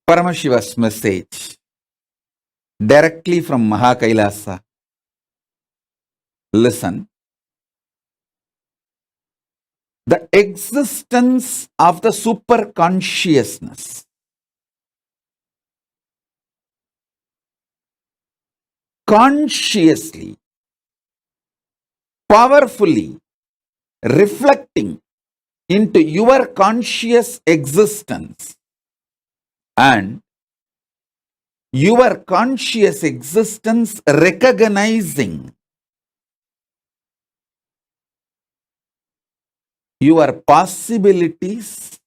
Paramashiva's message directly from Kailasa. Listen. The existence of the super consciousness consciously, powerfully reflecting into your conscious existence and your conscious existence recognizing your possibilities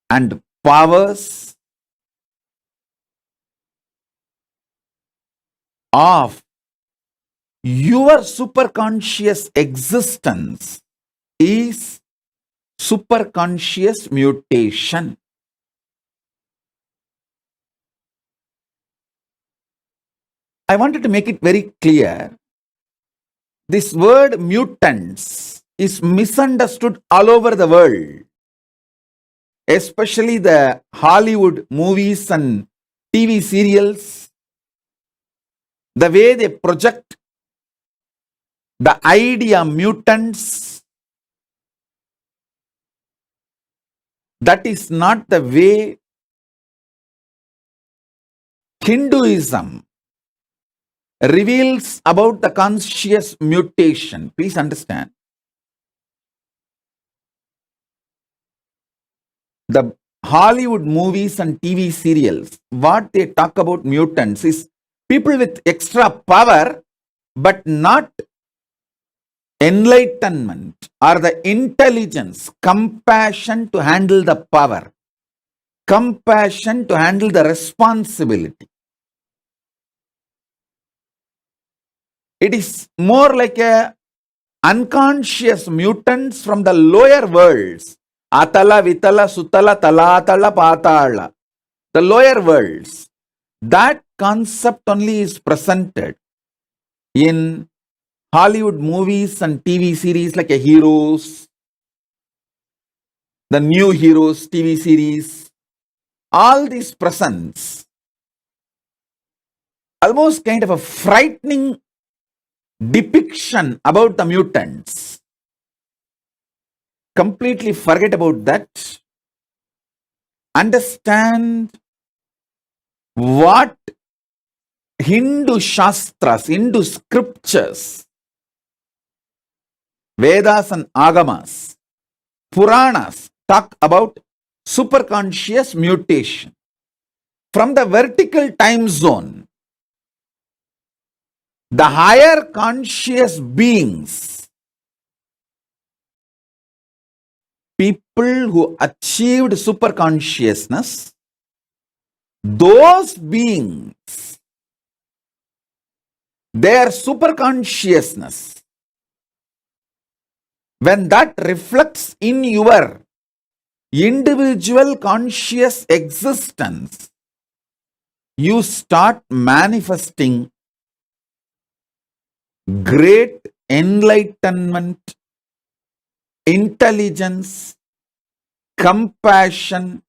and powers of your superconscious existence is superconscious mutation. I wanted to make it very clear. This word mutants is misunderstood all over the world, especially the Hollywood movies and TV serials. The way they project the idea mutants, that is not the way Hinduism reveals about the conscious mutation. Please understand. The Hollywood movies and TV serials, what they talk about mutants is people with extra power, but not enlightenment or the intelligence, compassion to handle the power, compassion to handle the responsibility. It is more like a unconscious mutants from the lower worlds. Atala, Vitala, Sutala, Talatala, Patala. The lower worlds. That concept only is presented in Hollywood movies and TV series like a Heroes, the New Heroes TV series. All these presents almost kind of a frightening depiction about the mutants. Completely forget about that. Understand what Hindu Shastras, Hindu scriptures, Vedas and Agamas, Puranas talk about superconscious mutation. From the vertical time zone, the higher conscious beings, people who achieved superconsciousness, those beings, their superconsciousness, when that reflects in your individual conscious existence, you start manifesting great enlightenment, intelligence, compassion,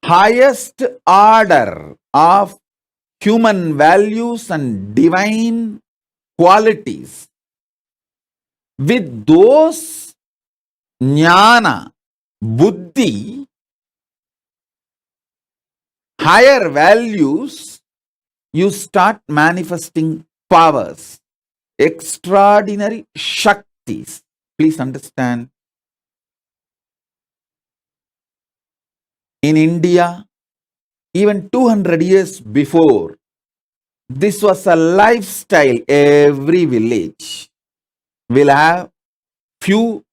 highest order of human values and divine qualities. With those jnana, buddhi, higher values, you start manifesting powers, extraordinary shaktis. Please understand. In India, even 200 years before, this was a lifestyle. Every village will have few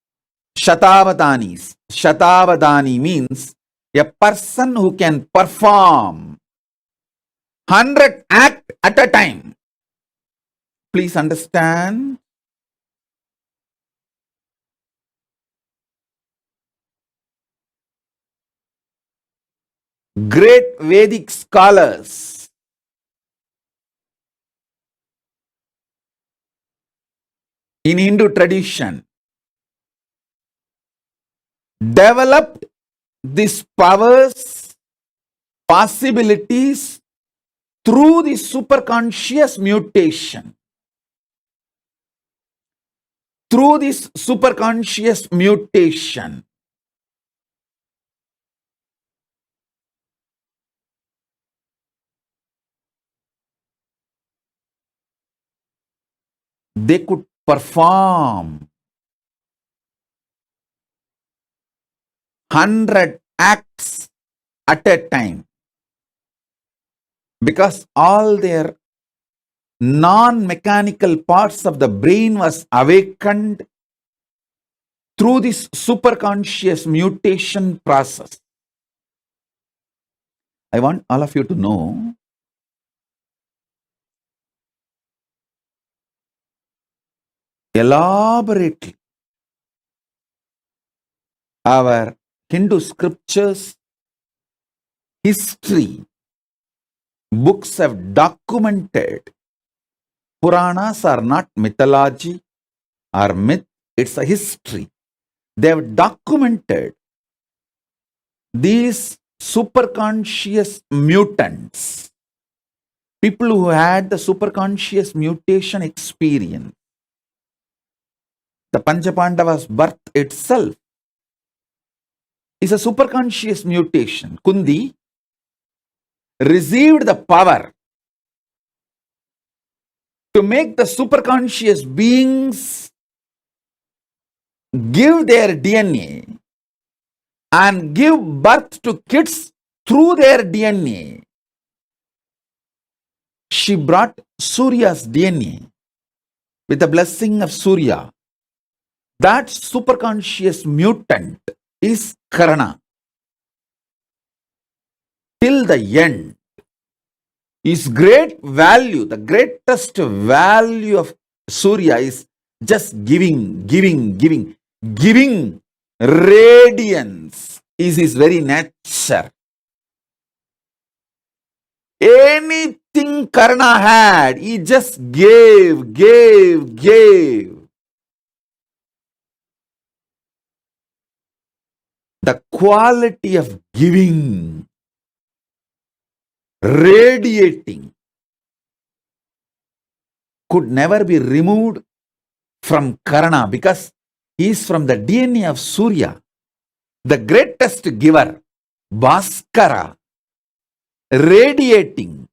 Shatavadanis. Shatavadani means a person who can perform 100 acts at a time. Please understand. Great Vedic scholars in Hindu tradition developed these powers possibilities through the superconscious mutation. Through this superconscious mutation, they could perform 100 acts at a time because all their non-mechanical parts of the brain was awakened through this superconscious mutation process. I want all of you to know elaborately our Hindu scriptures, history, books have documented. Puranas are not mythology or myth, it's a history. They have documented these superconscious mutants, people who had the superconscious mutation experience. The Panchapandavas' birth itself is a superconscious mutation. Kundi received the power to make the superconscious beings give their DNA and give birth to kids through their DNA. She brought Surya's DNA with the blessing of Surya. That superconscious mutant is Karana. Till the end, his great value, the greatest value of Surya is just giving. Radiance is his very nature. Anything Karna had, he just gave. The quality of giving, radiating, could never be removed from Karna because he is from the DNA of Surya, the greatest giver, Bhaskara, radiating.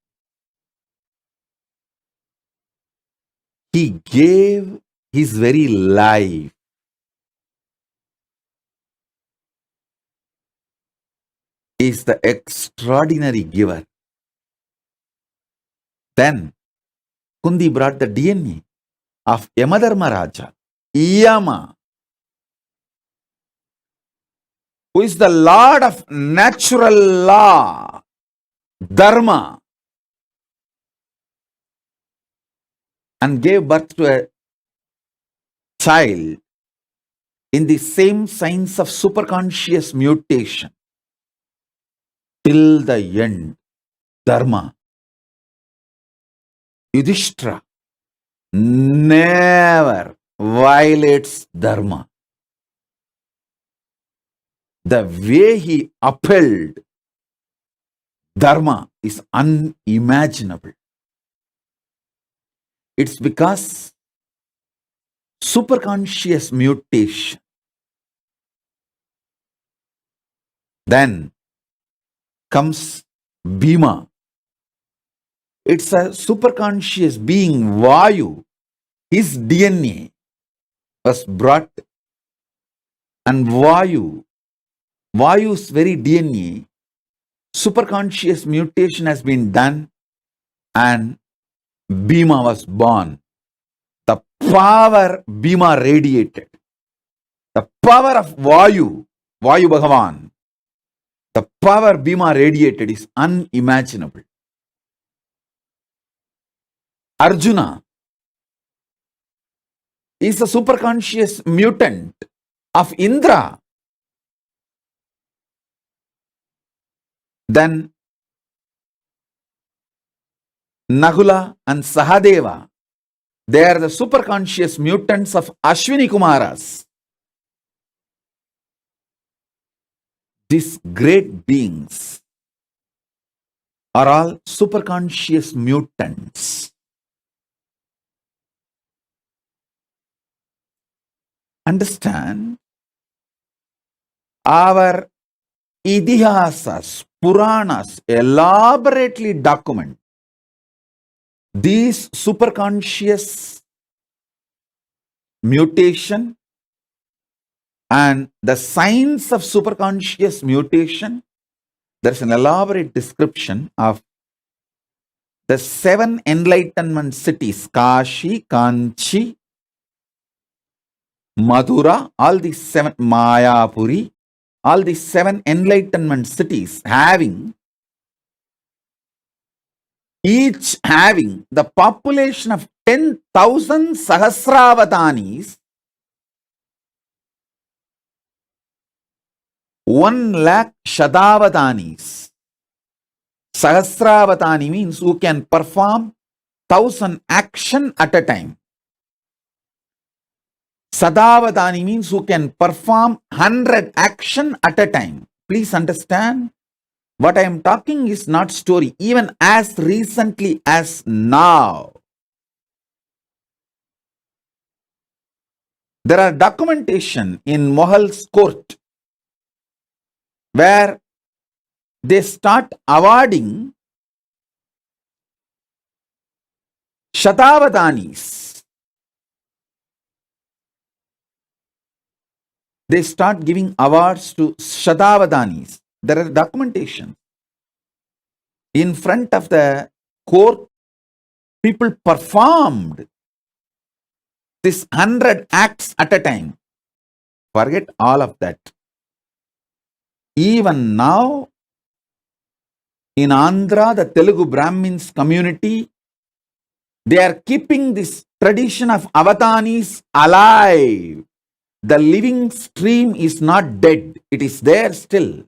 He gave his very life. He is the extraordinary giver. Then Kundi brought the DNA of Yamadharma Raja, Yama, who is the Lord of natural law, Dharma, and gave birth to a child in the same signs of superconscious mutation. Till the end, Dharma. Yudhishthira never violates Dharma. The way he upheld Dharma is unimaginable. It's because superconscious mutation. Then comes Bhima. It's a superconscious being, Vayu. His DNA was brought, and Vayu's very DNA, superconscious mutation has been done, and Bhima was born. The power Bhima radiated, the power of Vayu Bhagavan, the power Bhima radiated is unimaginable. Arjuna is a superconscious mutant of Indra. Then Nahula and Sahadeva, they are the superconscious mutants of Ashwini Kumaras. These great beings are all superconscious mutants. Understand? Our Idihasas, Puranas elaborately document these superconscious mutation and the signs of superconscious mutation. There's an elaborate description of the 7 enlightenment cities, Kashi, Kanchi, Madura, all these 7, Mayapuri, all these 7 enlightenment cities each having the population of 10,000 Sahasravatanis, 1 lakh Shadavatanis. Sahasravatani means who can perform 1,000 action at a time. Sadavadani means who can perform 100 action at a time. Please understand, what I am talking is not story. Even as recently as now, there are documentation in Mohal's court where they start awarding Shatavadanis. They start giving awards to Shatavadanis. There are documentation. In front of the court, people performed this 100 acts at a time. Forget all of that. Even now, in Andhra, the Telugu Brahmins community, they are keeping this tradition of avatanis alive. The living stream is not dead. It is there still.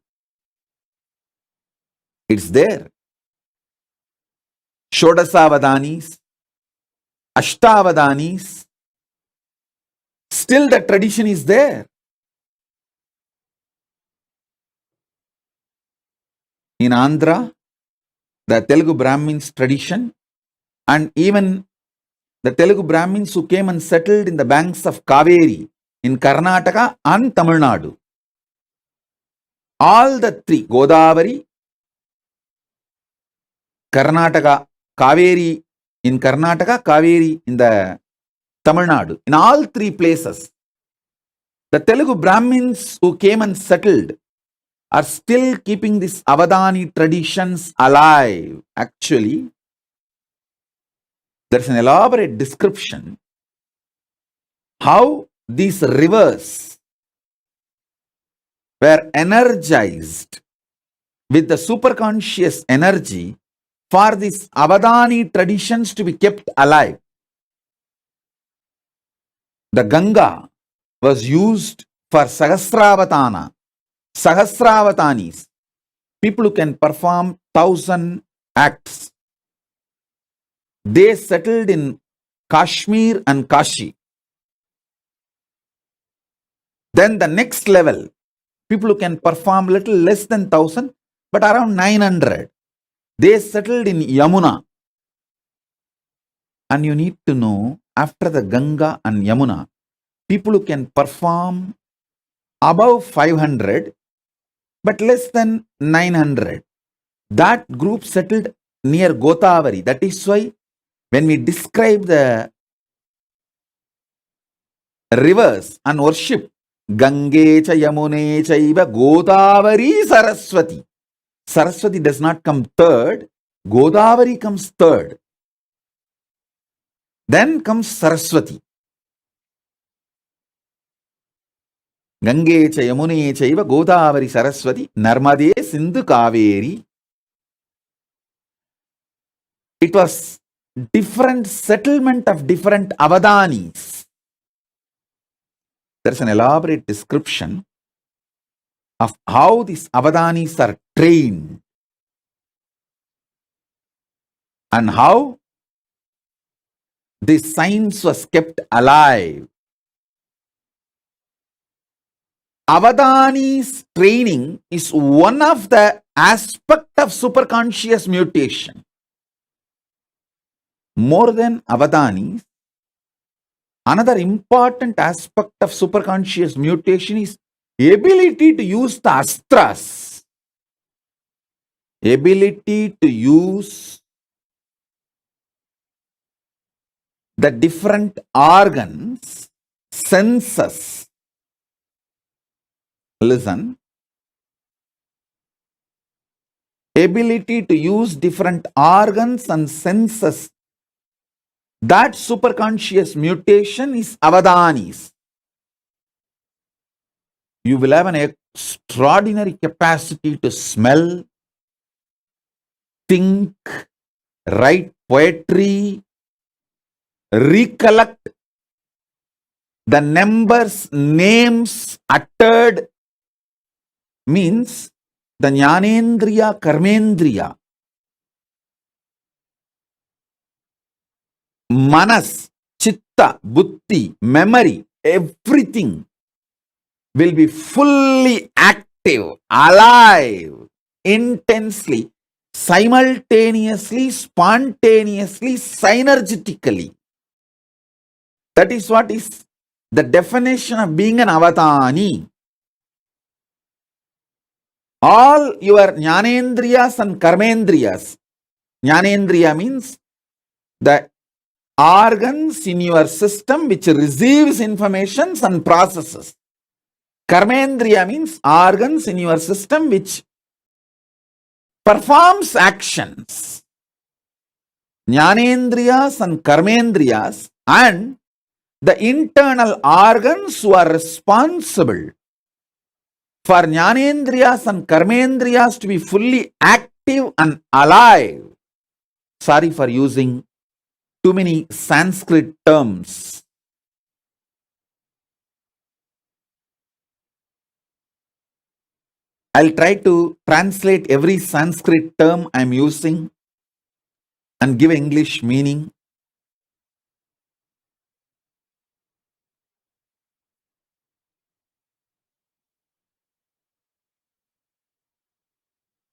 It's there. Shodasavadanis, Ashtavadanis, still the tradition is there. In Andhra, the Telugu Brahmins tradition, and even the Telugu Brahmins who came and settled in the banks of Kaveri in Karnataka and Tamil Nadu. All the 3, Godavari, Karnataka, Kaveri in Karnataka, Kaveri in the Tamil Nadu. In all 3 places, the Telugu Brahmins who came and settled are still keeping these Avadani traditions alive. Actually, there's an elaborate description how these rivers were energized with the superconscious energy for these Avadani traditions to be kept alive. The Ganga was used for Sahasravatana, Sahasravatanis, people who can perform 1,000 acts. They settled in Kashmir and Kashi. Then the next level, people who can perform little less than 1,000, but around 900. They settled in Yamuna. And you need to know, after the Ganga and Yamuna, people who can perform above 500, but less than 900. That group settled near Godavari. That is why when we describe the rivers and worship, Gange cha Yamune chaiva Godavari Saraswati. Saraswati does not come third. Godavari comes third. Then comes Saraswati. Gange cha Yamune chaiva Godavari Saraswati Narmade Sindhu Kaveri. It was different settlement of different Avadanis. There's an elaborate description of how these Avadanis are trained and how this science was kept alive. Avadani's training is one of the aspect of superconscious mutation. More than Avadani, another important aspect of superconscious mutation is ability to use the astras. Ability to use the different organs, senses. Listen. Ability to use different organs and senses. That superconscious mutation is Avadanis. You will have an extraordinary capacity to smell, think, write poetry, recollect the numbers, names uttered, means the Jnanendriya, Karmendriya, Manas, Chitta, Buddhi, memory, everything will be fully active, alive, intensely, simultaneously, spontaneously, synergetically. That is what is the definition of being an avatani. All your jnanendriyas and karmendriyas. Jnanendriya means the organs in your system which receives information and processes. Karmendriya means organs in your system which performs actions. Jnanendriyas and karmendriyas and the internal organs who are responsible for Jnanendriyas and Karmendriyas to be fully active and alive. Sorry for using too many Sanskrit terms. I'll try to translate every Sanskrit term I'm using and give English meaning.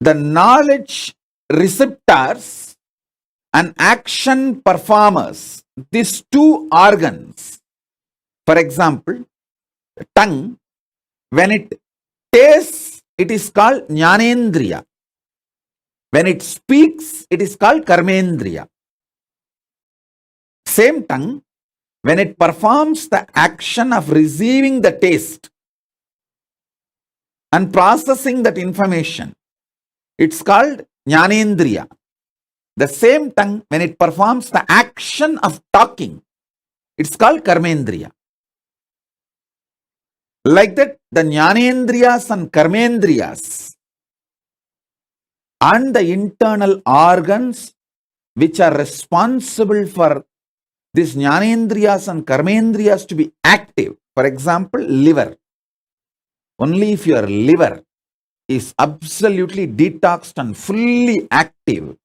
The knowledge receptors and action performers, these two organs, for example, tongue, when it tastes, it is called Jnanendriya. When it speaks, it is called Karmendriya. Same tongue, when it performs the action of receiving the taste and processing that information, it's called Jnanendriya. The same tongue, when it performs the action of talking, it's called Karmendriya. Like that, the Jnanendriyas and Karmendriyas and the internal organs which are responsible for these Jnanendriyas and Karmendriyas to be active. For example, liver. Only if your liver is absolutely detoxed and fully active,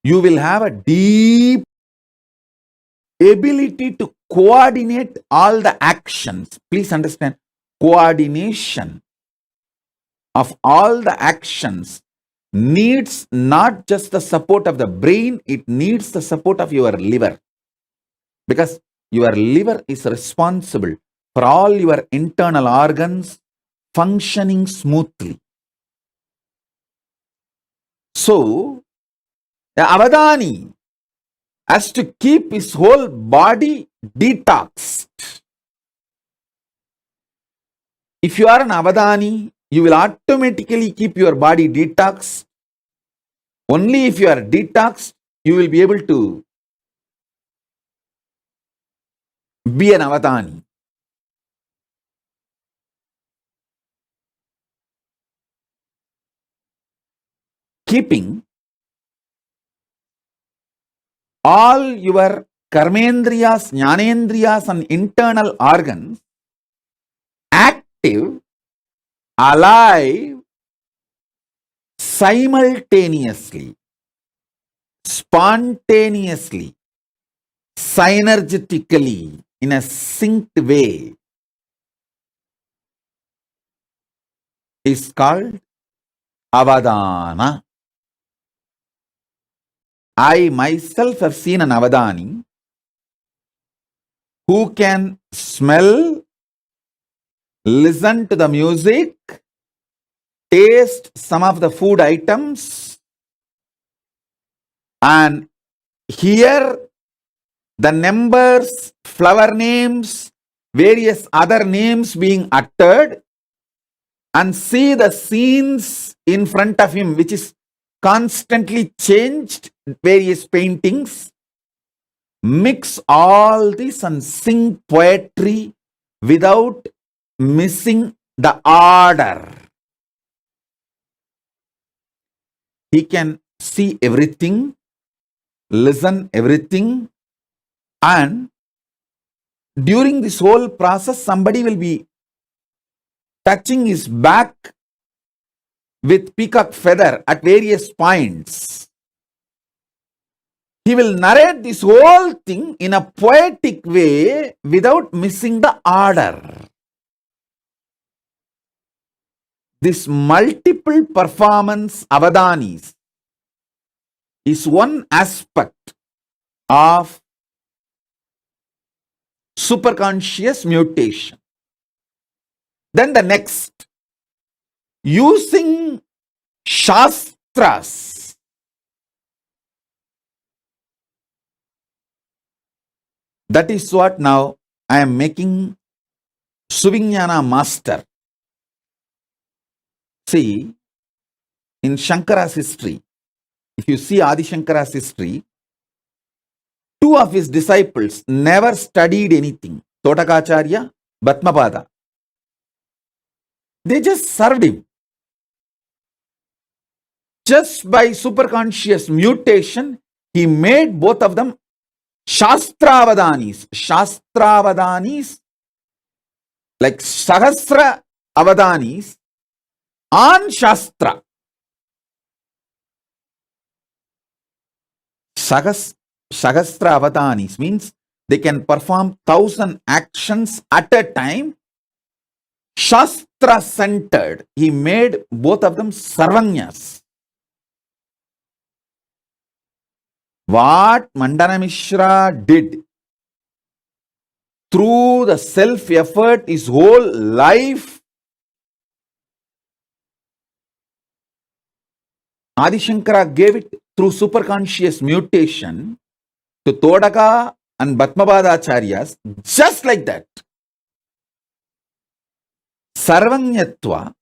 you will have a deep ability to coordinate all the actions. Please understand, coordination of all the actions needs not just the support of the brain, it needs the support of your liver. Because your liver is responsible for all your internal organs functioning smoothly. So, the Avadani has to keep his whole body detoxed. If you are an Avadani, you will automatically keep your body detoxed. Only if you are detoxed, you will be able to be an Avadani. Keeping all your karmendriyas, jnanendriyas and internal organs active, alive, simultaneously, spontaneously, synergetically, in a synced way. is called Avadana. I myself have seen an Avadani who can smell, listen to the music, taste some of the food items, and hear the numbers, flower names, various other names being uttered, and see the scenes in front of him, which is constantly changed, various paintings, mix all this and sing poetry without missing the order. He can see everything, listen everything, and during this whole process, somebody will be touching his back with peacock feather at various points. He will narrate this whole thing in a poetic way without missing the order. This multiple performance avadanis is one aspect of superconscious mutation. Then the next, using shastras. That is what now I am making Suvignana master. See, in Shankara's history, if you see Adi Shankara's history, two of his disciples never studied anything. Totakacharya, Bhatmapada. They just served him. Just by superconscious mutation, he made both of them Shastravadanis. Shastravadanis, like Sahasra Avadanis on Shastra. Sahasra Avadanis means they can perform 1,000 actions at a time. Shastra centered. He made both of them Sarvanyas. What Mandana Mishra did through the self-effort, his whole life, Adi Shankara gave it through superconscious mutation to Todaka and Bhatmapada Acharyas, just like that. Sarvanyatva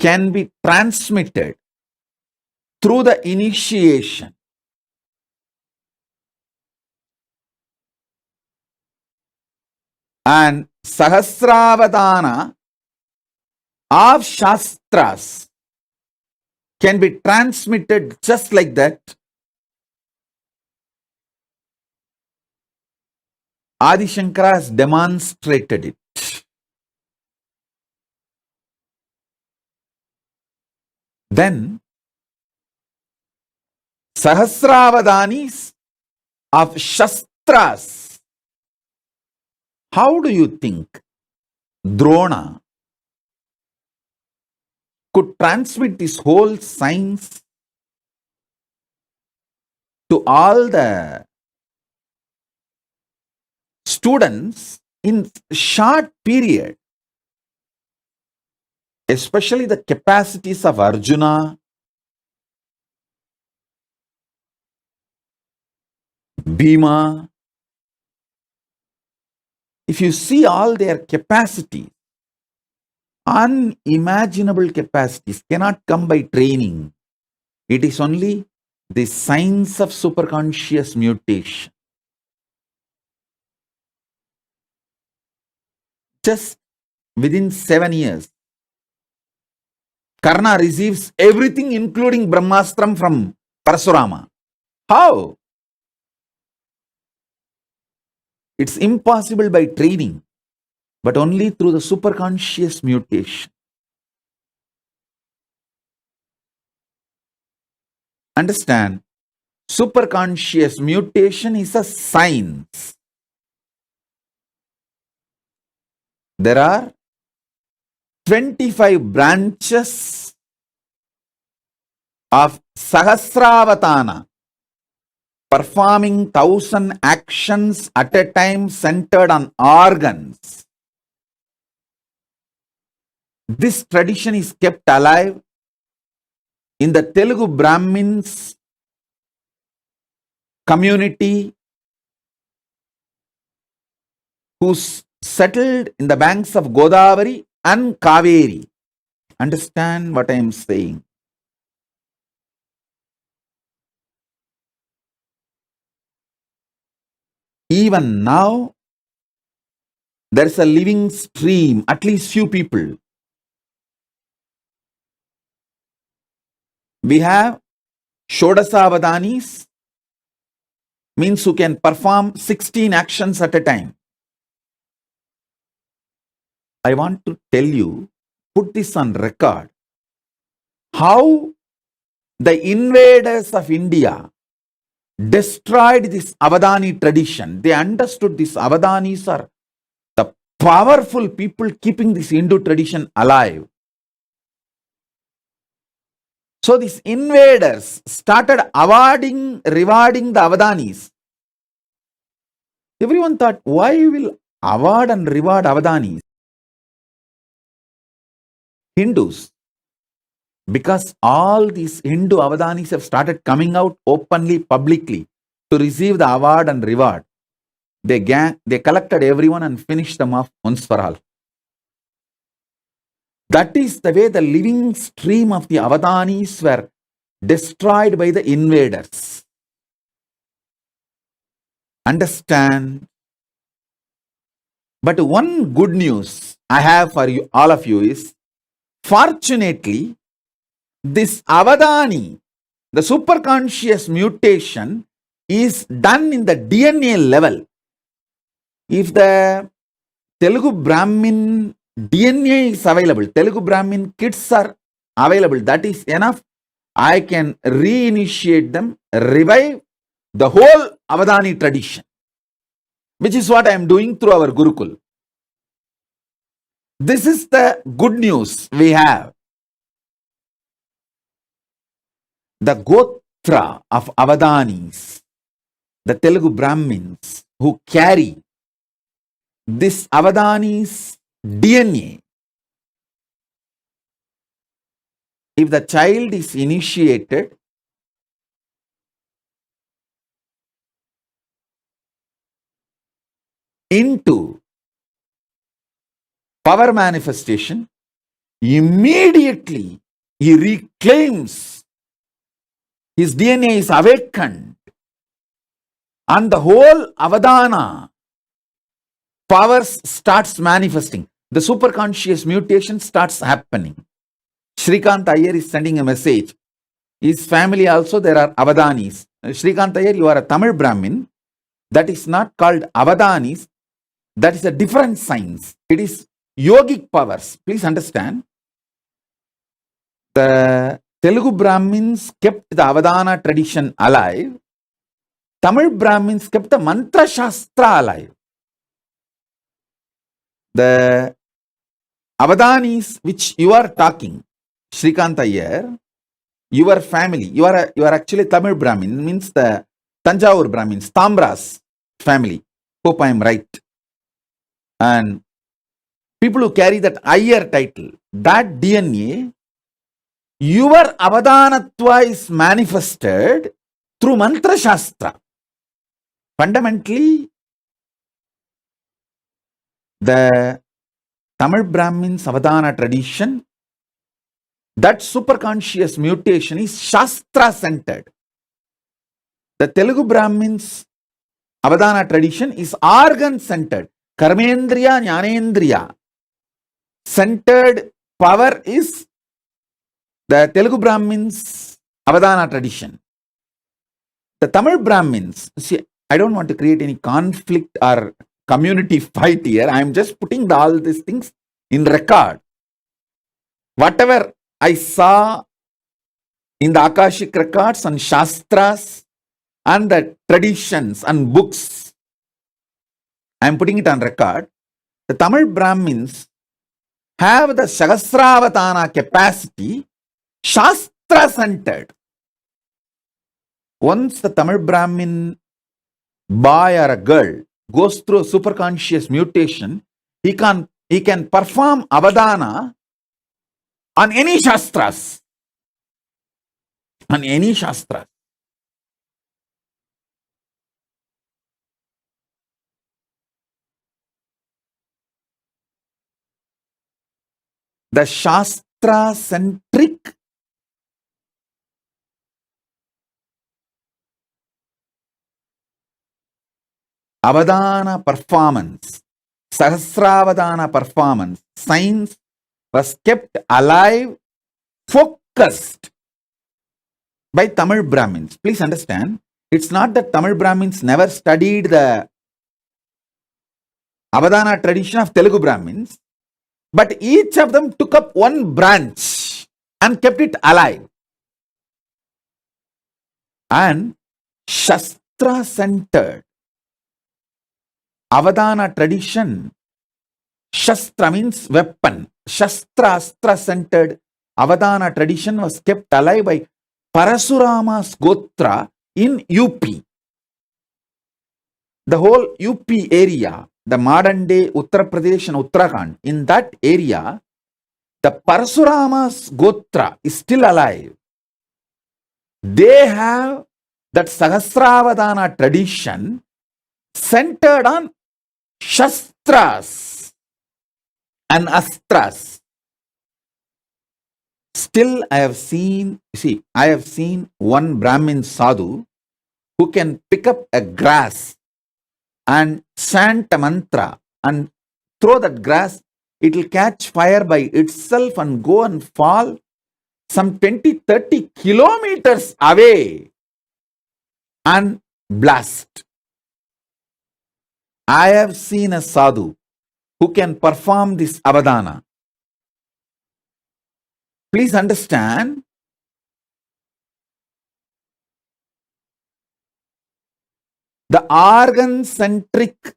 can be transmitted through the initiation. And Sahasravadana of Shastras can be transmitted just like that. Adi Shankara has demonstrated it. Then Sahasravadanis of Shastras. How do you think Drona could transmit this whole science to all the students in short period? Especially the capacities of Arjuna, Bhima. If you see all their capacities, unimaginable capacities cannot come by training. It is only the science of superconscious mutation. Just within 7 years, Karna receives everything including Brahmastram from Parasurama. How? It's impossible by training, but only through the superconscious mutation. Understand, superconscious mutation is a science. There are 25 branches of Sahasravatana, performing 1,000 actions at a time centered on organs. This tradition is kept alive in the Telugu Brahmins community who settled in the banks of Godavari and Kaveri. Understand what I am saying? Even now, there is a living stream, at least few people. We have Shodasavadanis, means who can perform 16 actions at a time. I want to tell you, put this on record, how the invaders of India destroyed this Avadani tradition. They understood these Avadanis are the powerful people keeping this Hindu tradition alive. So these invaders started rewarding the Avadanis. Everyone thought, why will award and reward Avadanis? Hindus. Because all these Hindu Avadanis have started coming out openly, publicly to receive the award and reward. They collected everyone and finished them off once for all. That is the way the living stream of the Avadanis were destroyed by the invaders. Understand? But one good news I have for you, all of you, is fortunately, this Avadani, the superconscious mutation, is done in the DNA level. If the Telugu Brahmin DNA is available, Telugu Brahmin kids are available, that is enough. I can reinitiate them, revive the whole Avadani tradition, which is what I am doing through our Gurukul. This is the good news we have. The Gotra of Avadanis, the Telugu Brahmins who carry this Avadanis DNA, if the child is initiated, into power manifestation, immediately he reclaims, his DNA is awakened, and the whole Avadana powers starts manifesting. The superconscious mutation starts happening. Shrikant Iyer is sending a message. His family also, there are Avadanis. Shrikant Iyer, you are a Tamil Brahmin. That is not called Avadanis. That is a different science. It is yogic powers. Please understand. The Telugu Brahmins kept the Avadana tradition alive. Tamil Brahmins kept the Mantra Shastra alive. The Avadanis which you are talking, Shrikant Iyer, your family, you are actually Tamil Brahmin, means the Tanjavur Brahmins, Tambra's family. Hope I am right. And people who carry that Iyer title, that DNA, your Avadanatva is manifested through Mantra Shastra. Fundamentally, the Tamil Brahmins Avadana tradition, that superconscious mutation is Shastra centered. The Telugu Brahmins Avadana tradition is organ centered. Karmendriya, Jnanendriya centered power is the Telugu Brahmins Avadana tradition. The Tamil Brahmins, see, I don't want to create any conflict or community fight here. I am just putting all these things in record. Whatever I saw in the Akashic records and Shastras and the traditions and books, I am putting it on record. The Tamil Brahmins have the Sahasravatana capacity, Shastra-centered. Once the Tamil Brahmin boy or a girl goes through a superconscious mutation, he can perform Avadana on any Shastras. On any Shastras. The Shastra-centric Avadana performance, Sahasravadana performance, science was kept alive, focused by Tamil Brahmins. Please understand, it's not that Tamil Brahmins never studied the Avadana tradition of Telugu Brahmins, but each of them took up one branch and kept it alive. And Shastra-centered Avadana tradition, Shastra means weapon. Shastra, Astra-centered Avadana tradition was kept alive by Parasurama's Gotra in UP. The whole UP area, the modern day Uttar Pradesh and Uttarakhand, in that area, the Parasurama's Gotra is still alive. They have that Sahasravadana tradition centered on Shastras and Astras. Still, I have seen one Brahmin sadhu who can pick up a grass and chant a mantra and throw that grass. It will catch fire by itself and go and fall some 20-30 kilometers away and blast. I have seen a sadhu who can perform this Avadana. Please understand, the organ-centric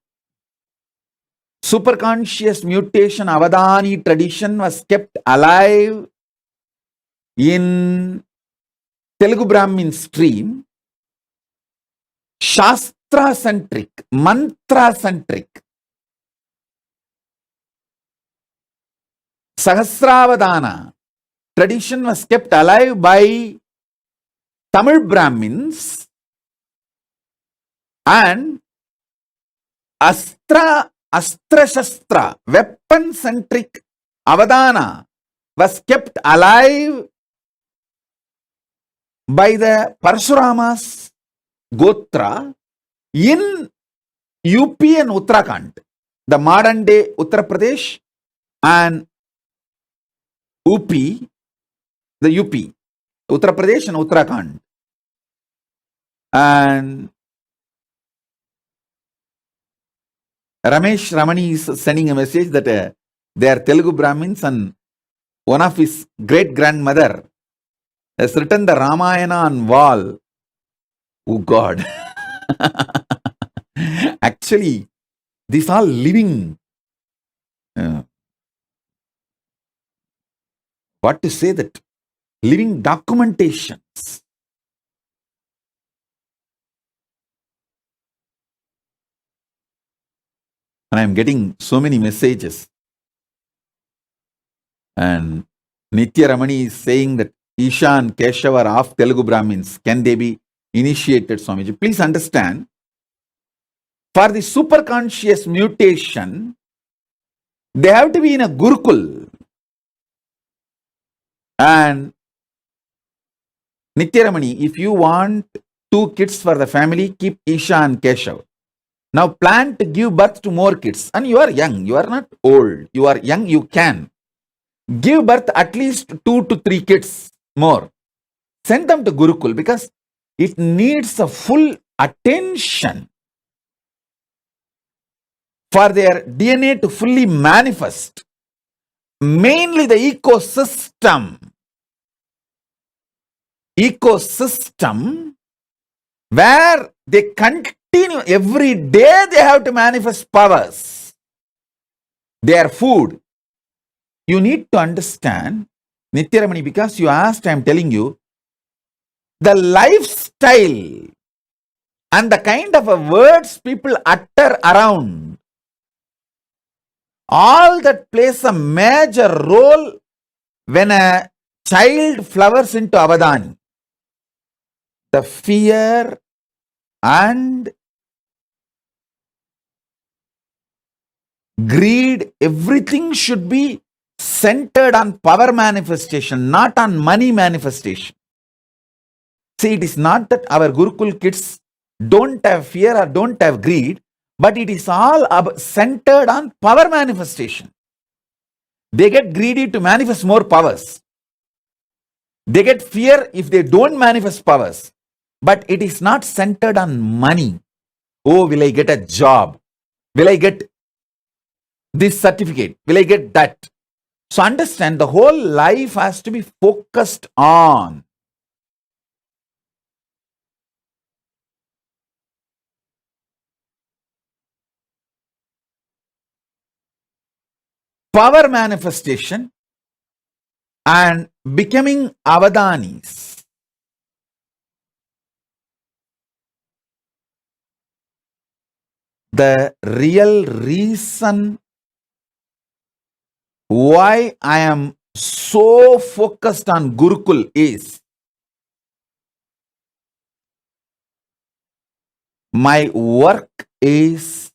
superconscious mutation Avadani tradition was kept alive in Telugu Brahmin stream. Shastra-centric, mantra-centric, Sahasravadana tradition was kept alive by Tamil Brahmins, and Astra-Shastra, weapon-centric Avadana was kept alive by the Parashurama's Gotra in UP and Uttarakhand, the modern day Uttar Pradesh and UP, the UP, Uttar Pradesh and Uttarakhand. And Ramesh Ramani is sending a message that they are Telugu Brahmins, and one of his great-grandmother has written the Ramayana on wall. Oh God. Actually, these are living, what to say that, living documentations. And I am getting so many messages. And Nitya Ramani is saying that Isha and Keshava are of Telugu Brahmins. Can they be initiated, Swamiji? Please understand, for the superconscious mutation, they have to be in a Gurukul. And Nitya Ramani, if you want 2 kids for the family, keep Isha and Keshav. Now plan to give birth to more kids. And you are young, you are not old. You are young, you can. Give birth at least 2 to 3 kids more. Send them to Gurukul because it needs a full attention for their DNA to fully manifest. Mainly the ecosystem where they continue every day, they have to manifest powers. Their food, You need to understand, Nithyaramani, because you asked, I am telling you, the lifestyle and the kind of words people utter around, all that plays a major role when a child flowers into Avadani. The fear and greed, everything should be centered on power manifestation, not on money manifestation. See, it is not that our Gurukul kids don't have fear or don't have greed, but it is all centered on power manifestation. They get greedy to manifest more powers. They get fear if they don't manifest powers. But it is not centered on money. Oh, will I get a job? Will I get this certificate? Will I get that? So understand, the whole life has to be focused on power manifestation and becoming Avadanis. The real reason why I am so focused on Gurukul is my work is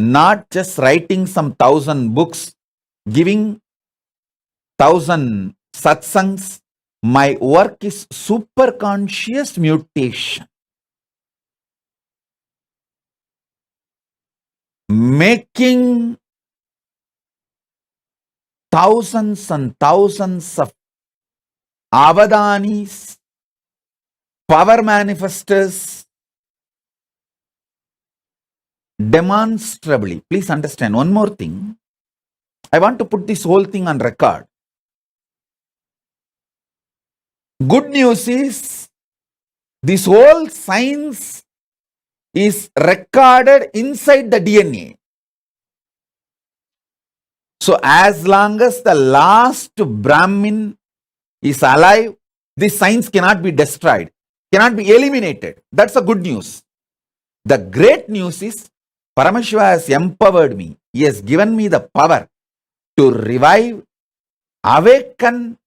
not just writing some 1,000 books, giving 1,000 satsangs. My work is super conscious mutation, making thousands and thousands of Avadanis, power manifestors, demonstrably. Please understand one more thing. I want to put this whole thing on record. Good news is, this whole science is recorded inside the DNA. So as long as the last Brahmin is alive, this science cannot be destroyed, cannot be eliminated. That's the good news. The great news is, Paramashiva has empowered me. He has given me the power to revive, awaken,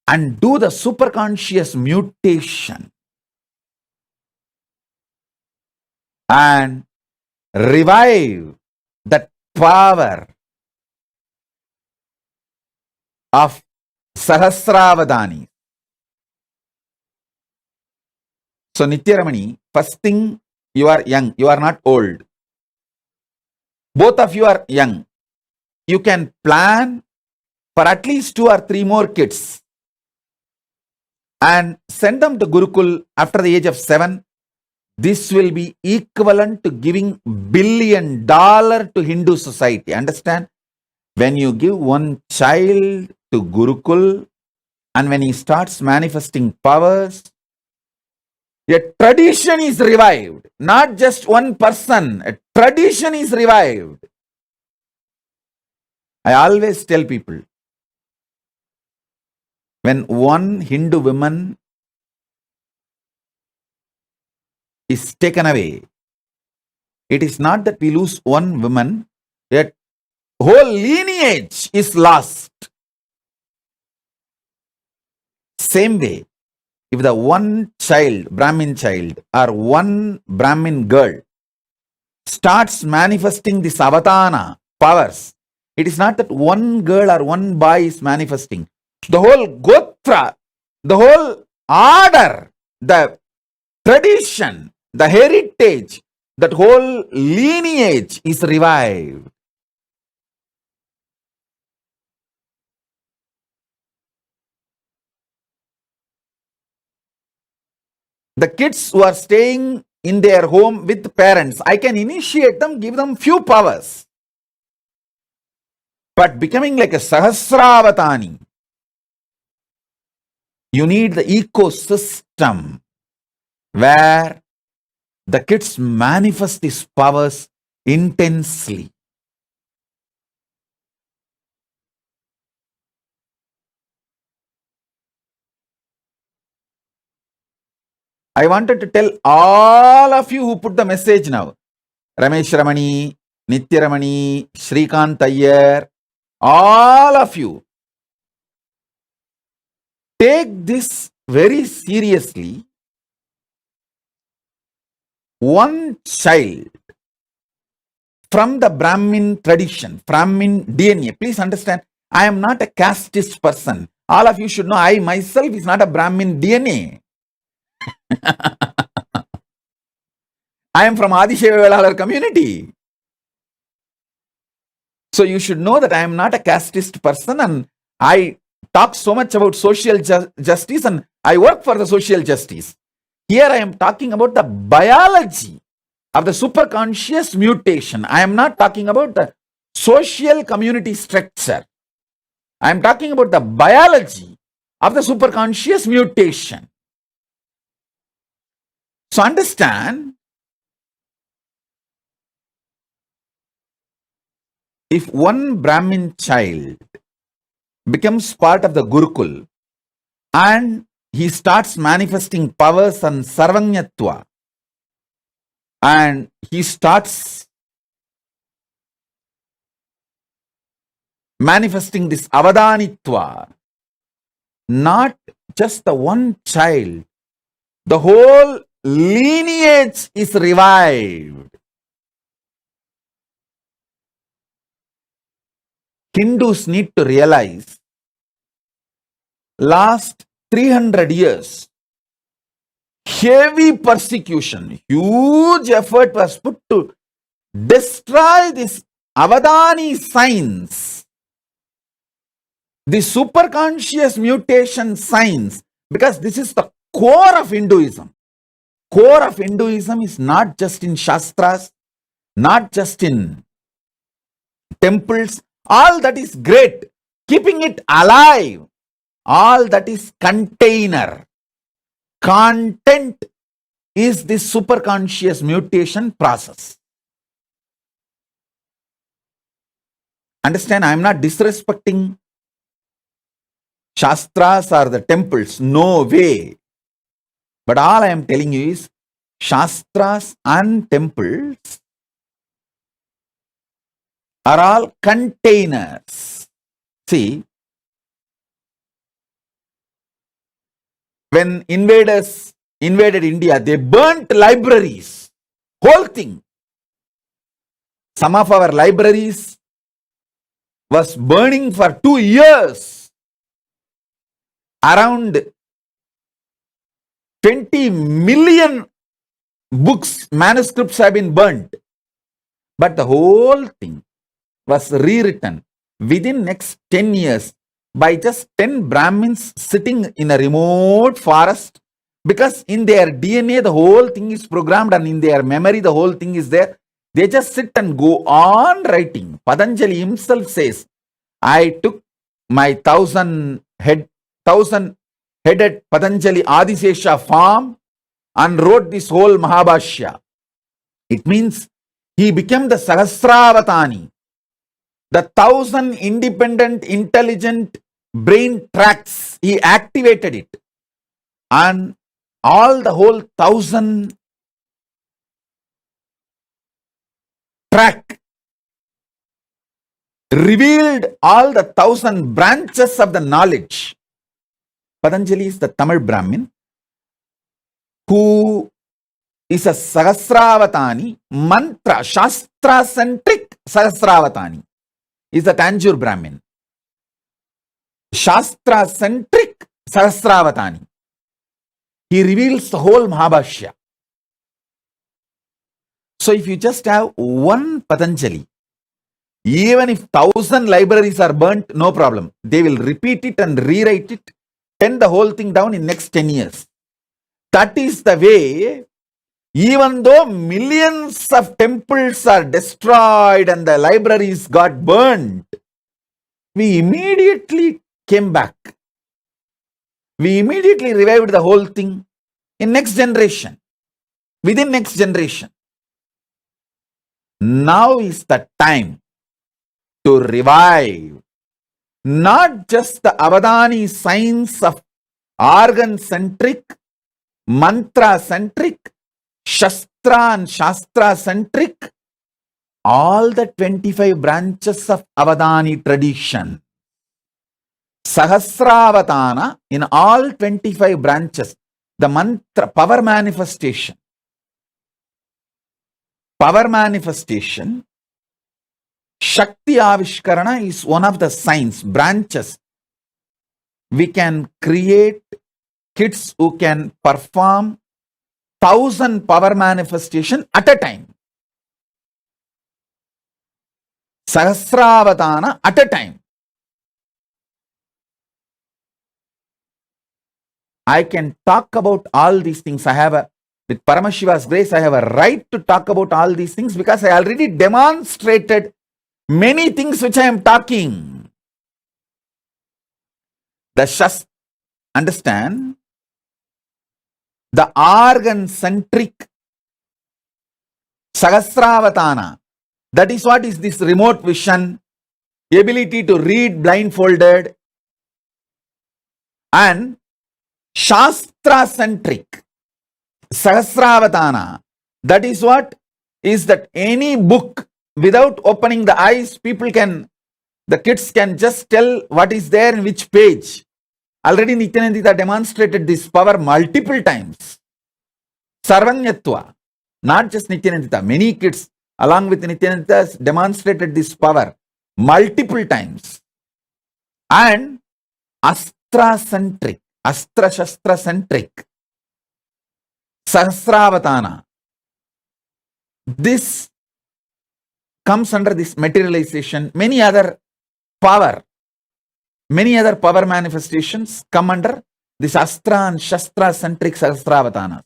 and do the superconscious mutation. And revive that power of Sahasravadani. So Nithyaramani, first thing, you are young, you are not old. Both of you are young. You can plan for at least 2 or 3 more kids and send them to Gurukul after the age of 7. This will be equivalent to giving $1 billion to Hindu society. Understand? When you give one child to Gurukul and when he starts manifesting powers, a tradition is revived. Not just one person. A tradition is revived. I always tell people, when one Hindu woman is taken away, it is not that we lose one woman, a whole lineage is lost. Same way, if the one child, Brahmin child, or one Brahmin girl starts manifesting this avatana powers, it is not that one girl or one boy is manifesting. The whole gotra, the whole order, the tradition, the heritage, that whole lineage is revived. The kids who are staying in their home with parents, I can initiate them, give them few powers. But becoming like a Sahasravatani, you need the ecosystem where the kids manifest these powers intensely. I wanted to tell all of you who put the message now. Ramesh Ramani, Nithya Ramani, Shrikant Iyer, all of you. Take this very seriously. One child from the Brahmin tradition, Brahmin DNA. Please understand, I am not a casteist person. All of you should know I myself is not a Brahmin DNA. I am from Adishayavalalar community. So you should know that I am not a casteist person, and I talk so much about social justice, and I work for the social justice. Here I am talking about the biology of the superconscious mutation. I am not talking about the social community structure. I am talking about the biology of the superconscious mutation. So understand, if one Brahmin child becomes part of the Gurukul and he starts manifesting powers and sarvanyatva, and he starts manifesting this avadanitva, not just the one child, the whole lineage is revived. Hindus need to realize, last 300 years, heavy persecution, huge effort was put to destroy this Avadani science, the superconscious mutation science, because this is the core of Hinduism. Core of Hinduism is not just in Shastras, not just in temples. All that is great. Keeping it alive, all that is container. Content is this superconscious mutation process. Understand, I am not disrespecting Shastras or the temples. No way. But all I am telling you is, Shastras and temples are all containers. See, when invaders invaded India, they burnt libraries, whole thing. Some of our libraries was burning for 2 years. Around 20 million books, manuscripts have been burnt. But the whole thing was rewritten within next 10 years by just 10 Brahmins sitting in a remote forest, because in their DNA the whole thing is programmed, and in their memory the whole thing is there. They just sit and go on writing. Patanjali himself says, I took my 1,000-headed Patanjali Adisesha farm and wrote this whole Mahabhashya. It means he became the Sahasravatani, the 1,000 independent, intelligent brain tracts. He activated it, and all the whole 1,000 track revealed all the 1,000 branches of the knowledge. Patanjali is the Tamil Brahmin who is a Sahasravatani, mantra, Shastra-centric Sahasravatani. Is the Tanjore Brahmin. Shastra-centric Sahasravatani. He reveals the whole Mahabhashya. So if you just have one Patanjali, even if 1,000 libraries are burnt, no problem. They will repeat it and rewrite it, pen the whole thing down in next 10 years. That is the way, even though millions of temples are destroyed and the libraries got burned, we immediately came back. We immediately revived the whole thing in next generation, within next generation. Now is the time to revive not just the Avadani science of organ-centric mantra-centric, Shastra and Shastra-centric, all the 25 branches of Avadani tradition. Sahasravatana, in all 25 branches, the mantra, power manifestation, Shakti Avishkarana is one of the signs, branches. We can create kids who can perform 1,000 power manifestation at a time. Sahasravatana at a time. I can talk about all these things. With Paramashiva's grace, I have a right to talk about all these things because I already demonstrated many things which I am talking. Understand? The organ-centric Sahasravatana. That is what is this remote vision, ability to read blindfolded, and Shastra-centric Sahasravatana. That is what is that any book, without opening the eyes, the kids can just tell what is there in which page. Already Nithyananda demonstrated this power multiple times. Sarvanyatva, not just Nithyananda, many kids along with Nithyananda demonstrated this power multiple times. And Astra-centric, Astra-Shastra-centric Sahasravatana. This comes under this materialization. Many other power manifestations come under this Astra and Shastra-centric Sahasravatana.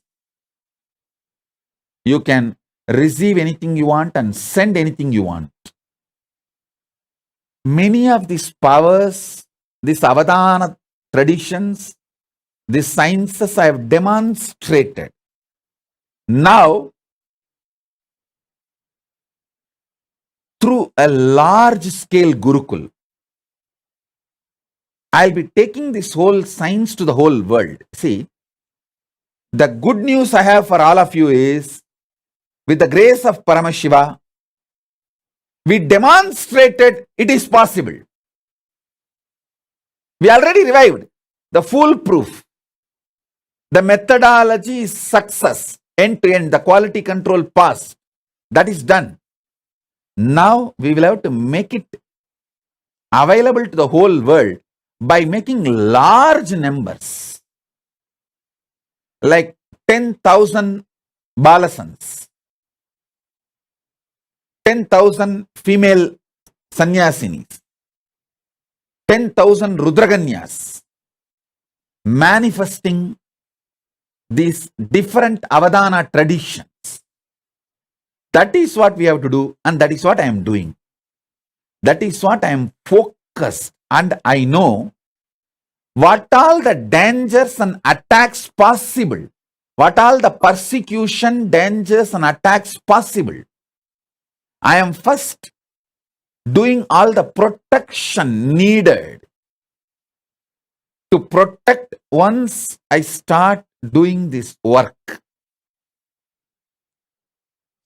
You can receive anything you want and send anything you want. Many of these powers, these Avadana traditions, these sciences I have demonstrated. Now, through a large-scale Gurukul, I'll be taking this whole science to the whole world. See, the good news I have for all of you is, with the grace of Paramashiva, we demonstrated it is possible. We already revived the foolproof. The methodology is success, end to end, the quality control passed. That is done. Now we will have to make it available to the whole world by making large numbers, like 10,000 balasans, 10,000 female sannyasinis, 10,000 rudraganyas, manifesting these different Avadana traditions. That is what we have to do, and that is what I am doing. That is what I am focused, and I know what all the dangers and attacks possible, what all the persecution, dangers and attacks possible. I am first doing all the protection needed to protect once I start doing this work.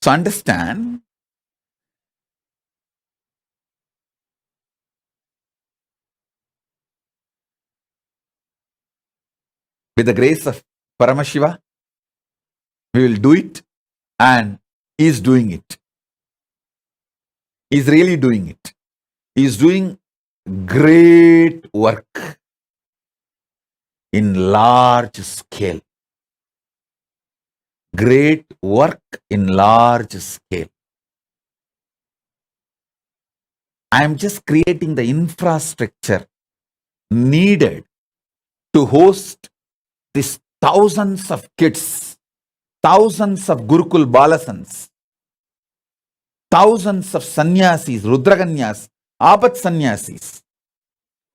So understand, with the grace of Paramashiva, we will do it, and he is doing it. He is really doing it. He is doing great work in large scale. Great work in large scale. I am just creating the infrastructure needed to host these thousands of kids, thousands of Gurukul Balasans, thousands of sannyasis, rudraganyas, apat sannyasis,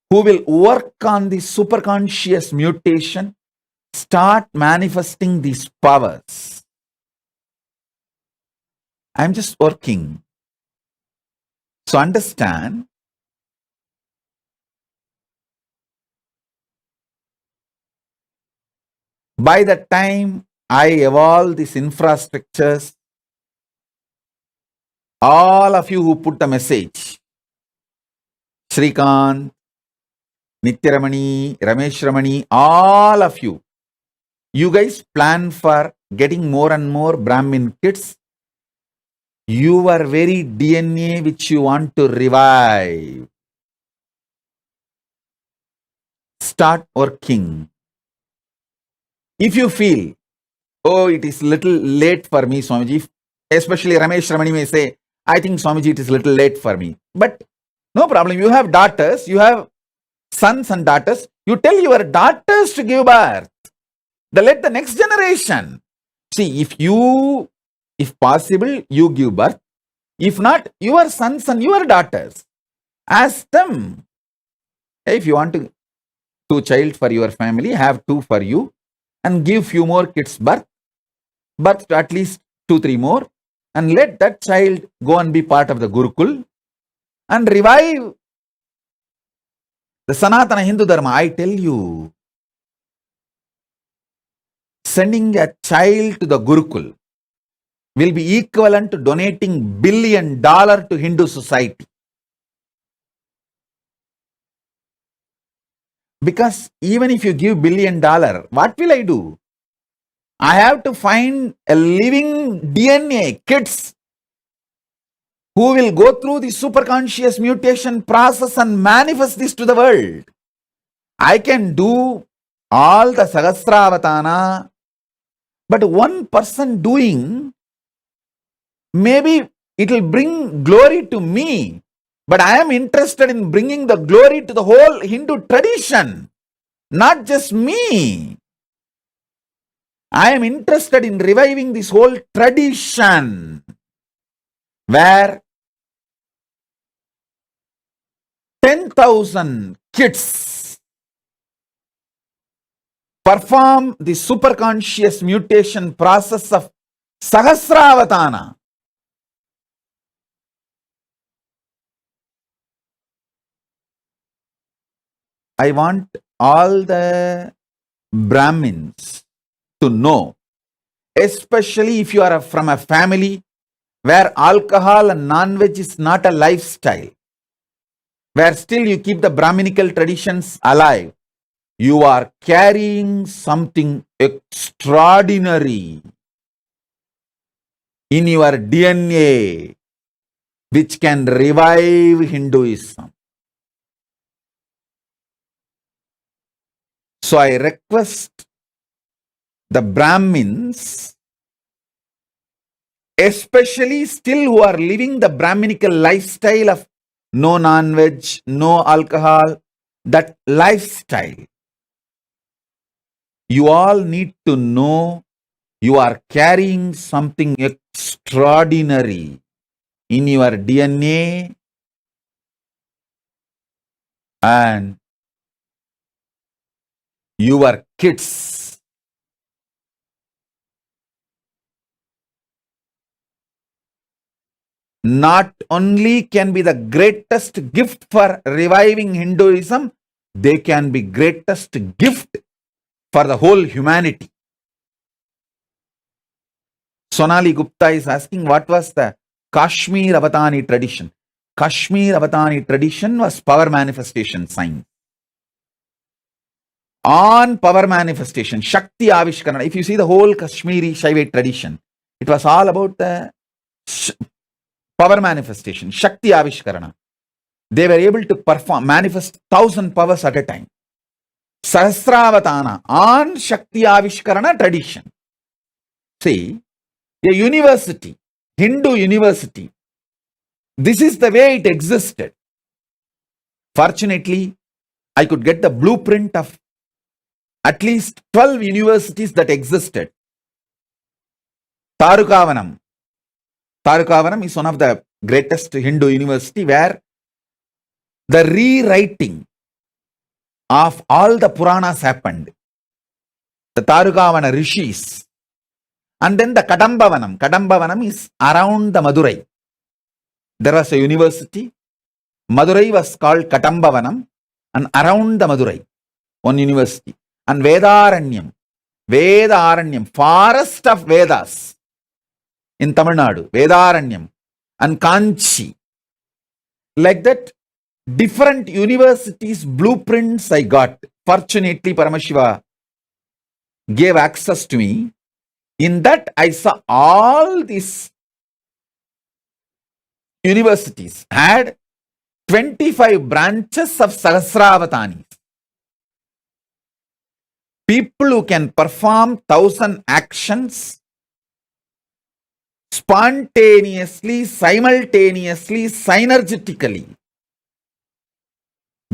who will work on the superconscious mutation, start manifesting these powers. I'm just working. So understand, By the time I evolve these infrastructures, all of you who put the message, Srikant, Nithyaramani, Ramesh Ramani, all of you, you guys plan for getting more and more Brahmin kids. Your very DNA which you want to revive. Start working. If you feel, oh, it is little late for me, Swamiji, especially Ramesh Ramani may say, I think Swamiji, it is little late for me. But no problem. You have daughters, you have sons and daughters. You tell your daughters to give birth. Let the next generation. See, if possible, you give birth. If not, your sons and your daughters. Ask them. If you want to 2 child for your family, have 2 for you and give few more kids birth to at least 2-3 more, and let that child go and be part of the Gurukul and revive the Sanatana Hindu Dharma. I tell you, sending a child to the Gurukul will be equivalent to donating $1 billion to Hindu society. Because even if you give $1 billion, what will I do? I have to find a living DNA, kids, who will go through the superconscious mutation process and manifest this to the world. I can do all the Sahasravatana, but one person doing, maybe it will bring glory to me, but I am interested in bringing the glory to the whole Hindu tradition, not just me. I am interested in reviving this whole tradition where 10,000 kids perform the superconscious mutation process of Sahasravatana. I want all the Brahmins to know, especially if you are from a family where alcohol and non-veg is not a lifestyle, where still you keep the Brahminical traditions alive, you are carrying something extraordinary in your DNA which can revive Hinduism. So I request the Brahmins, especially still who are living the Brahminical lifestyle of no non-veg, no alcohol, that lifestyle. You all need to know you are carrying something extraordinary in your DNA, and your kids not only can be the greatest gift for reviving Hinduism, they can be greatest gift for the whole humanity. Sonali Gupta is asking, what was the Kashmir Avatani tradition? Kashmir Avatani tradition was power manifestation science. On power manifestation, Shakti Avishkarana. If you see the whole Kashmiri Shaivite tradition, it was all about the power manifestation, Shakti Avishkarana. They were able to manifest 1,000 powers at a time. Sahasravatana on Shakti Avishkarana tradition. See, a university, Hindu university, this is the way it existed. Fortunately, I could get the blueprint of at least 12 universities that existed. Tarukavanam. Tarukavanam is one of the greatest Hindu university where the rewriting of all the Puranas happened. The Tarukavana rishis. And then the Kadambavanam. Kadambavanam is around the Madurai. There was a university. Madurai was called Kadambavanam, and around the Madurai, one university. And Vedaranyam. Vedaranyam, forest of Vedas in Tamil Nadu, Vedaranyam, and Kanchi. Like that, different universities' blueprints I got. Fortunately, Paramashiva gave access to me. In that, I saw all these universities had 25 branches of Sahasravatanis. People who can perform 1,000 actions spontaneously, simultaneously, synergetically,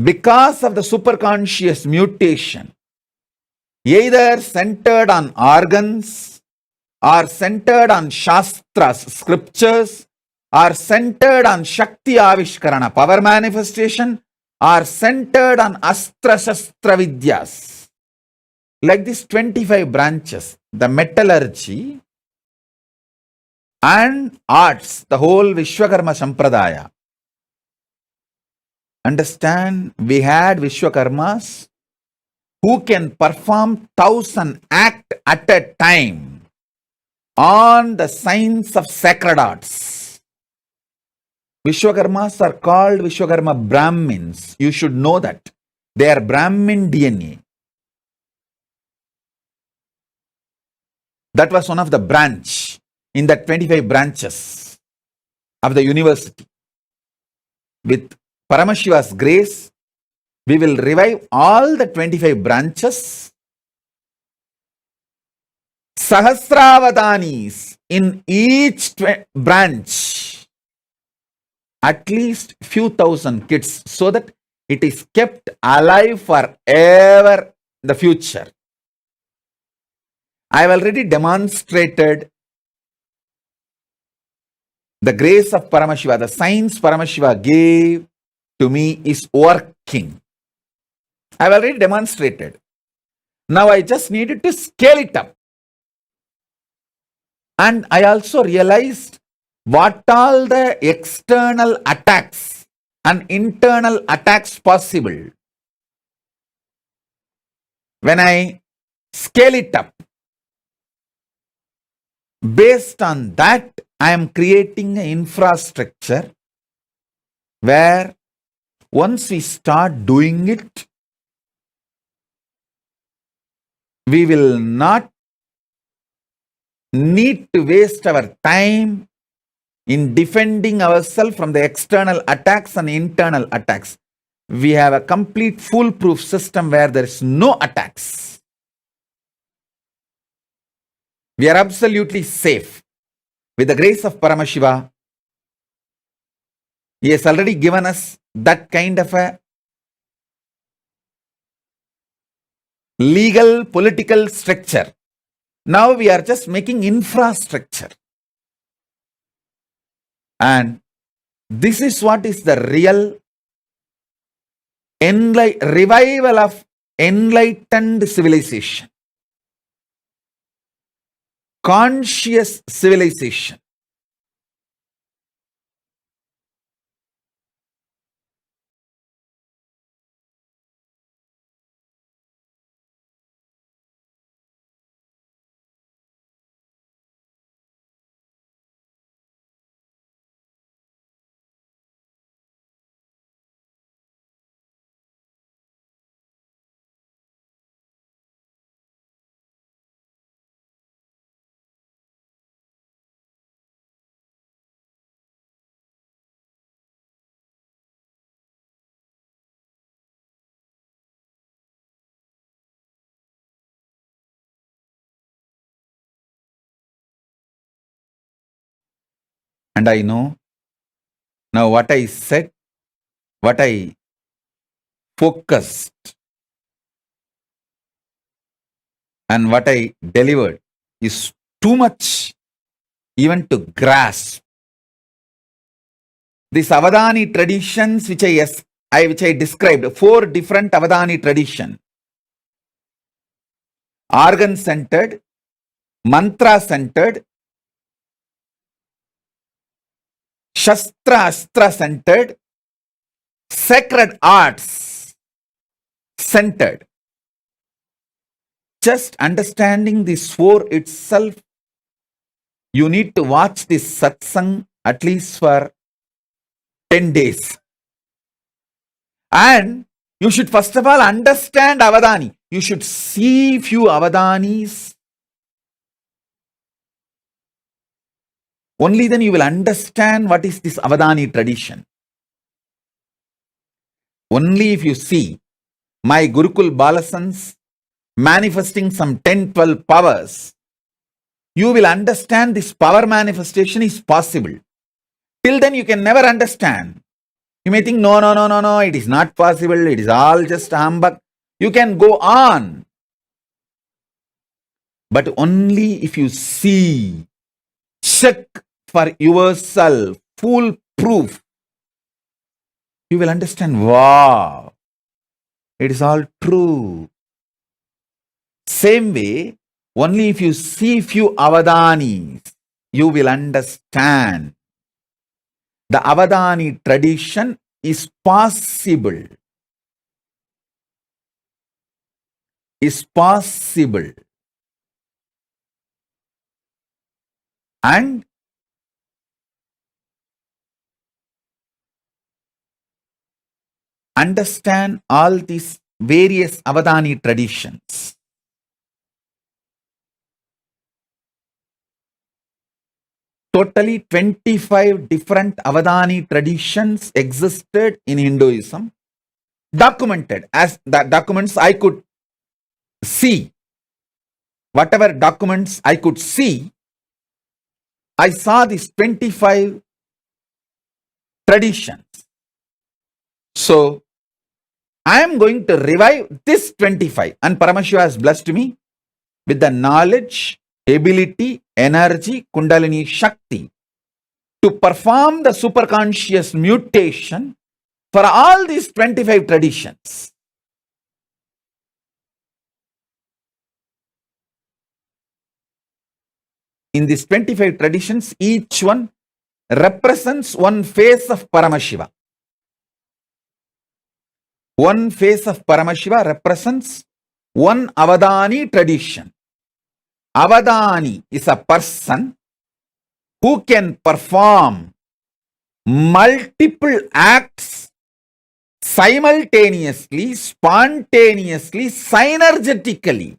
because of the superconscious mutation, either centered on organs, or centered on Shastras, scriptures, or centered on Shakti Avishkarana, power manifestation, or centered on Astra Shastra Vidyas. Like these 25 branches, the metallurgy and arts, the whole Vishwakarma Sampradaya. Understand, we had Vishwakarmas who can perform 1,000 acts at a time on the science of sacred arts. Vishwakarmas are called Vishwakarma Brahmins. You should know that. They are Brahmin DNA. That was one of the branch in the 25 branches of the university. With Paramashiva's grace, we will revive all the 25 branches. Sahasravadanis in each branch, at least few thousand kids, so that it is kept alive forever in the future. I have already demonstrated the grace of Paramashiva, the science Paramashiva gave to me is working. I have already demonstrated. Now I just needed to scale it up. And I also realized what all the external attacks and internal attacks possible. When I scale it up, based on that, I am creating an infrastructure where once we start doing it, we will not need to waste our time in defending ourselves from the external attacks and internal attacks. We have a complete foolproof system where there is no attacks. We are absolutely safe. With the grace of Paramashiva, he has already given us that kind of a legal, political structure. Now we are just making infrastructure. And this is what is the real revival of enlightened civilization. Conscious civilization. And I know now what I said, what I focused, and what I delivered is too much even to grasp. These Avadani traditions which I described, 4 different Avadani tradition. Organ centered, mantra centered, Shastra Astra centered, sacred arts centered. Just understanding this four itself, you need to watch this satsang at least for 10 days. And you should first of all understand Avadani. You should see few Avadanis. Only then you will understand what is this Avadani tradition. Only if you see my Gurukul Balasans manifesting some 10-12 powers, you will understand this power manifestation is possible. Till then you can never understand. You may think, no, it is not possible. It is all just humbug. You can go on. But only if you see, check for yourself, foolproof, you will understand, wow, it is all true. Same way, only if you see few Avadanis, you will understand. The Avadani tradition is possible. Is possible. And understand all these various Avadani traditions. Totally 25 different Avadani traditions existed in Hinduism, documented as the documents I could see. Whatever documents I could see, I saw these 25 traditions. So, I am going to revive this 25, and Paramashiva has blessed me with the knowledge, ability, energy, Kundalini Shakti to perform the superconscious mutation for all these 25 traditions. In these 25 traditions, each one represents one face of Paramashiva. One face of Paramashiva represents one Avadani tradition. Avadani is a person who can perform multiple acts simultaneously, spontaneously, synergetically.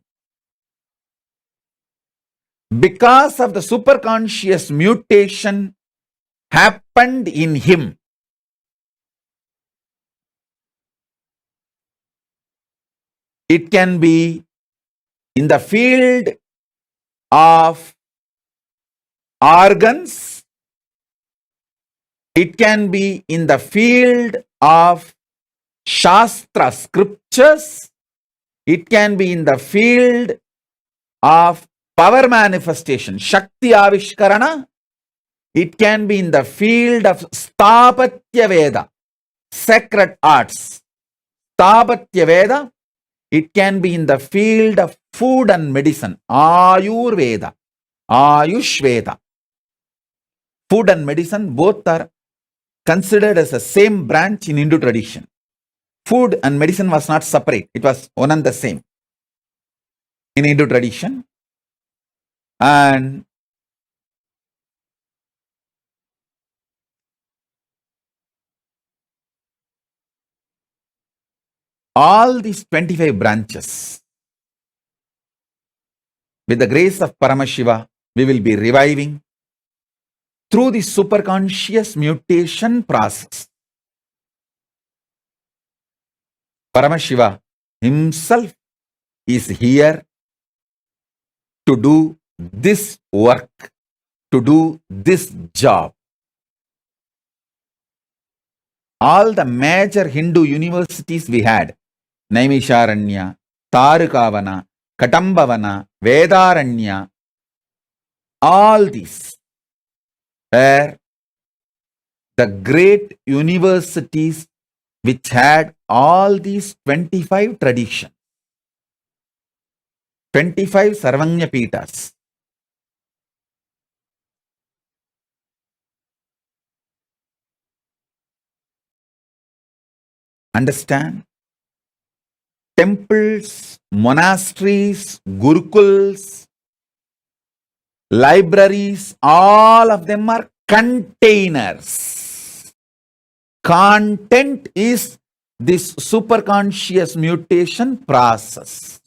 Because of the superconscious mutation happened in him. It can be in the field of organs. It can be in the field of Shastra scriptures. It can be in the field of power manifestation, Shakti Avishkarana. It can be in the field of Stapatya Veda, sacred arts. Stapatya Veda. It can be in the field of food and medicine, Ayurveda, Ayush Veda. Food and medicine both are considered as the same branch in Hindu tradition. Food and medicine was not separate. It was one and the same in Hindu tradition. And all these 25 branches, with the grace of Paramashiva, we will be reviving through the superconscious mutation process. Paramashiva himself is here to do this work, to do this job. All the major Hindu universities we had, Naimisharanya, Tarukavana, Katambavana, Vedaranya, all these were the great universities which had all these 25 traditions, 25 Sarvanya Pitas. Understand? temples, monasteries, gurukuls, libraries, all of them are containers. Content is this superconscious mutation process.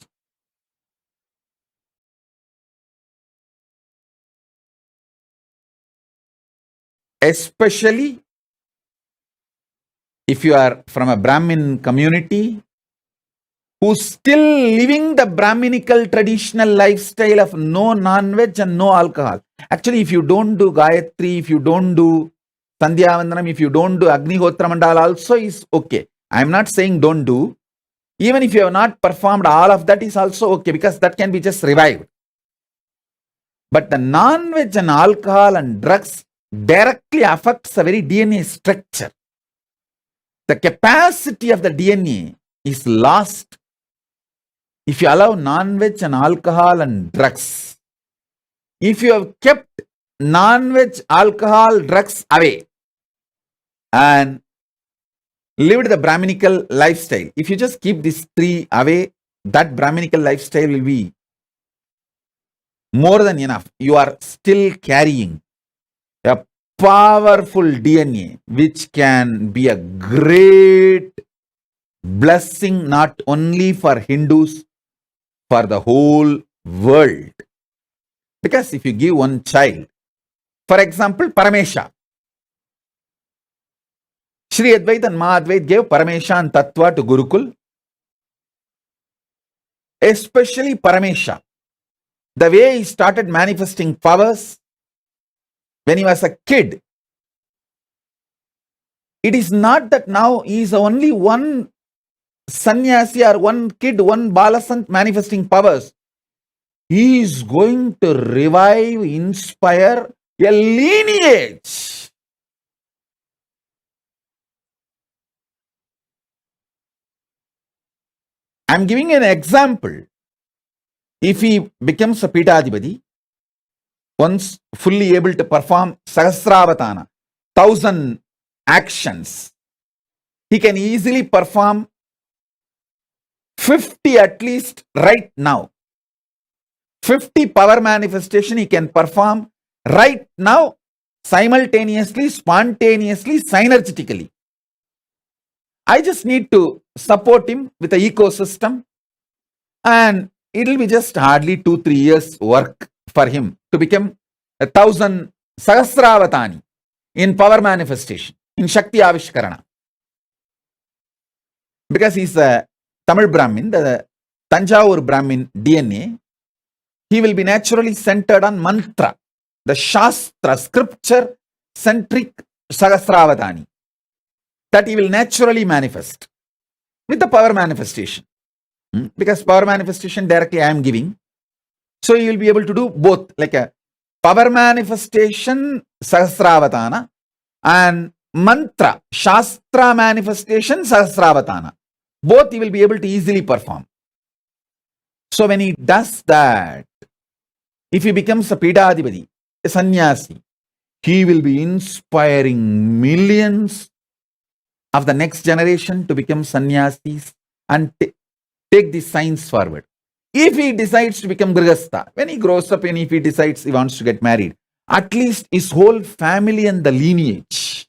Especially if you are from a Brahmin community who's still living the Brahminical traditional lifestyle of no non-veg and no alcohol. Actually, if you don't do Gayatri, if you don't do Sandhya Vandanam, if you don't do Agnihotra Mandala also is okay. I'm not saying don't do. Even if you have not performed all of that is also okay, because that can be just revived. But the non-veg and alcohol and drugs directly affects the very DNA structure. The capacity of the DNA is lost if you allow non-veg and alcohol and drugs. If you have kept non-veg, alcohol, drugs away and lived the Brahminical lifestyle, if you just keep these three away, that Brahminical lifestyle will be more than enough. You are still carrying a powerful DNA which can be a great blessing not only for Hindus, for the whole world. Because if you give one child, for example, Paramesha, Sri Advait and Mahadvait gave Paramesha and Tattva to Gurukul, especially Paramesha. The way he started manifesting powers when he was a kid, it is not that now he is only one sannyasi or one kid, one balasant manifesting powers. He is going to revive, inspire a lineage. I'm giving an example. If he becomes a Pitadipati, once fully able to perform Sahasravatana, 1,000 actions, he can easily perform 50 at least right now. 50 power manifestation he can perform right now, simultaneously, spontaneously, synergetically. I just need to support him with the ecosystem, and it will be just hardly 2-3 years work for him to become 1,000 Sahasravatani in power manifestation, in Shakti Avishkarana. Because he's a Tamil Brahmin, the Tanjavur Brahmin DNA, he will be naturally centered on mantra, the Shastra, scripture centric Sahasravatani, that he will naturally manifest with the power manifestation. Because power manifestation directly I am giving. So you will be able to do both, like a power manifestation Sahasravatana and mantra, Shastra manifestation Sahasravatana. Both you will be able to easily perform. So when he does that, if he becomes a Pidadipati, a sannyasi, he will be inspiring millions of the next generation to become sannyasis and take the science forward. If he decides to become Grihastha, when he grows up and if he decides he wants to get married, at least his whole family and the lineage,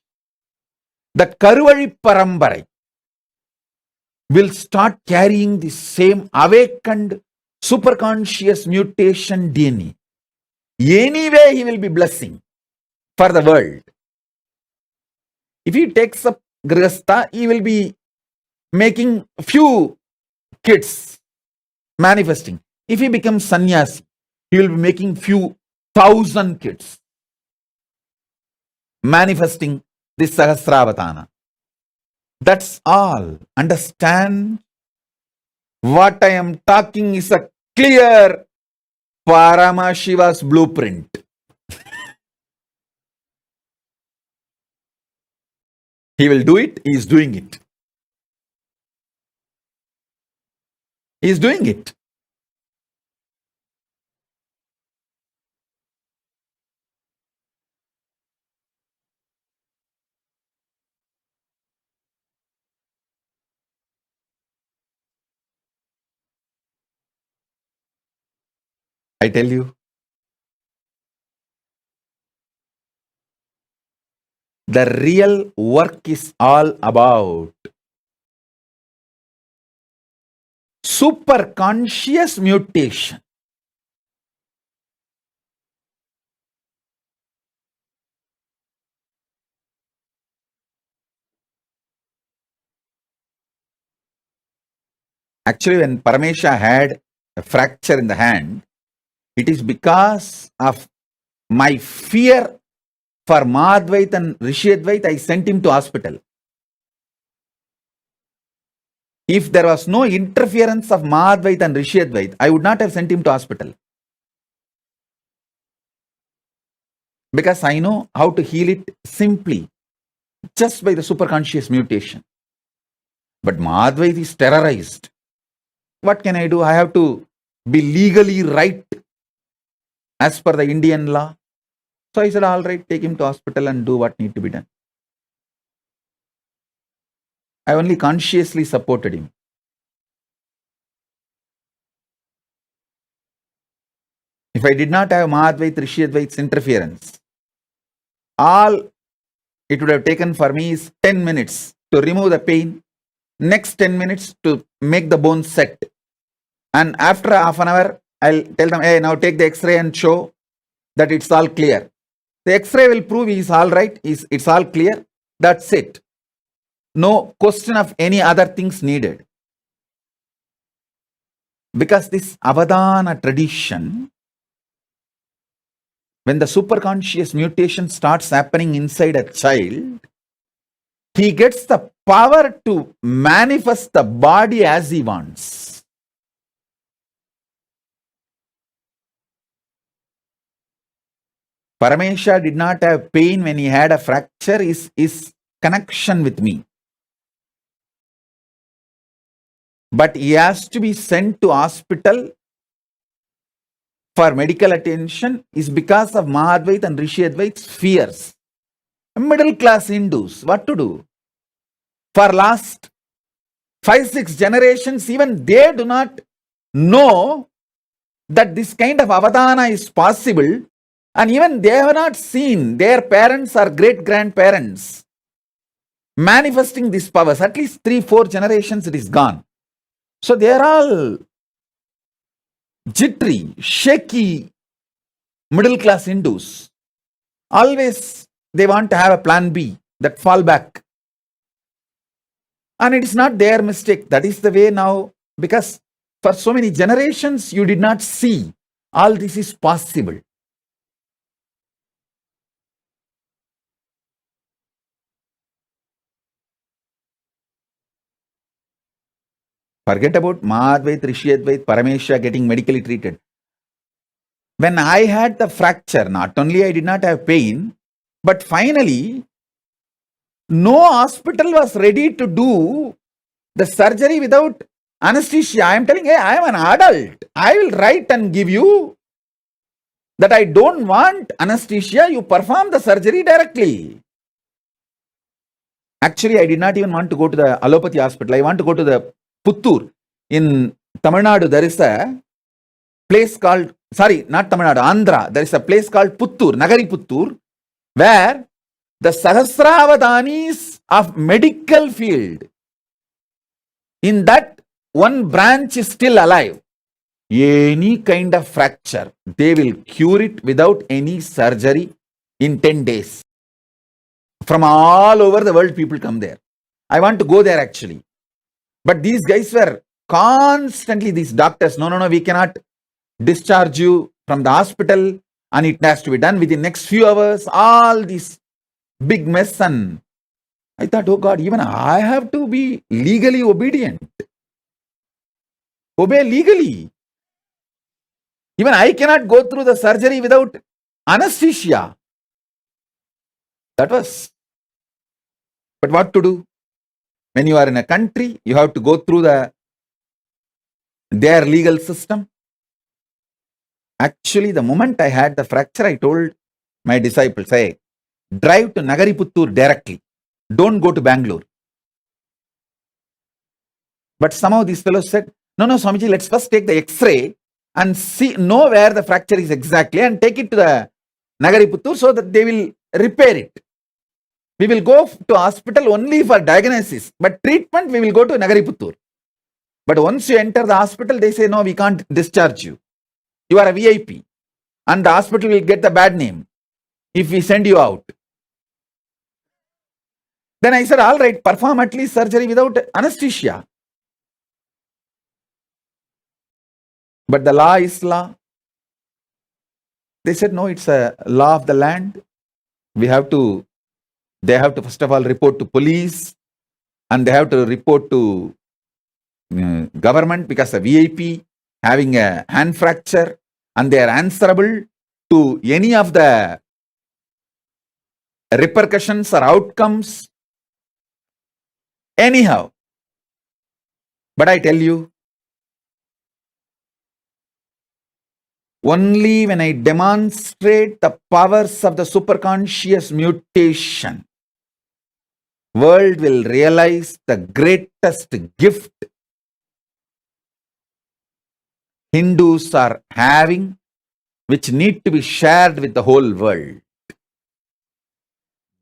that Karuvali Parambarai, will start carrying the same awakened superconscious mutation DNA. Anyway, he will be blessing for the world. If he takes up Grihastha, he will be making few kids manifesting. If he becomes sannyasi, he will be making few thousand kids manifesting this Sahasravatana. That's all. Understand? What I am talking is a clear Paramashiva's blueprint. He will do it. He is doing it. He is doing it. I tell you, the real work is all about super conscious mutation. Actually, when Paramesha had a fracture in the hand, it is because of my fear for Madhvait and Rishiyadvait, I sent him to hospital. If there was no interference of Madhvait and Rishiyadvait, I would not have sent him to hospital. Because I know how to heal it simply, just by the superconscious mutation. But Madhvait is terrorized. What can I do? I have to be legally right as per the Indian law. So I said, all right, take him to hospital and do what need to be done. I only consciously supported him. If I did not have Mahadvait, Rishiyadvait's interference, all it would have taken for me is 10 minutes to remove the pain, next 10 minutes to make the bone set. And after half an hour, I'll tell them, hey, now take the X-ray and show that it's all clear. The X-ray will prove he's all right, it's all clear. That's it. No question of any other things needed. Because this Avadana tradition, when the superconscious mutation starts happening inside a child, he gets the power to manifest the body as he wants. Paramesha did not have pain when he had a fracture, his connection with me. But he has to be sent to hospital for medical attention is because of Mahadvait and Rishiyadvait's fears. Middle class Hindus, what to do? For last 5-6 generations, even they do not know that this kind of avadana is possible, and even they have not seen their parents or great-grandparents manifesting these powers. At least 3-4 generations it is gone. So they are all jittery, shaky middle-class Hindus. Always they want to have a plan B, that fallback. And it is not their mistake. That is the way now, because for so many generations you did not see all this is possible. Forget about Mahadvait, Rishiyadvait, Paramesha getting medically treated. When I had the fracture, not only I did not have pain, but finally, no hospital was ready to do the surgery without anesthesia. I am telling, hey, I am an adult. I will write and give you that I don't want anesthesia. You perform the surgery directly. Actually, I did not even want to go to the allopathy hospital. I want to go to the Puttur. In Tamil Nadu, there is a place called, sorry, not Tamil Nadu, Andhra. There is a place called Puttur, Nagari Puttur, where the Sahasravadanis of medical field, in that one branch is still alive. Any kind of fracture, they will cure it without any surgery in 10 days. From all over the world, people come there. I want to go there actually. But these guys were constantly, these doctors, no, we cannot discharge you from the hospital and it has to be done within next few hours. All this big mess. And I thought, oh God, even I have to be legally obedient. Obey legally. Even I cannot go through the surgery without anesthesia. That was. But what to do? When you are in a country, you have to go through their legal system. Actually, the moment I had the fracture, I told my disciples, hey, drive to Nagari Puttur directly. Don't go to Bangalore. But somehow these fellows said, no, Swamiji, let's first take the X-ray and know where the fracture is exactly and take it to the Nagariputtur so that they will repair it. We will go to hospital only for diagnosis, but treatment we will go to Nagariputtur. But once you enter the hospital, they say, no, we can't discharge you. You are a VIP. And the hospital will get the bad name if we send you out. Then I said, all right, perform at least surgery without anesthesia. But the law is law. They said, no, it's a law of the land. They have to first of all report to police, and they have to report to government because a VIP having a hand fracture, and they are answerable to any of the repercussions or outcomes. Anyhow, but I tell you, only when I demonstrate the powers of the superconscious mutation, world will realize the greatest gift Hindus are having, which need to be shared with the whole world.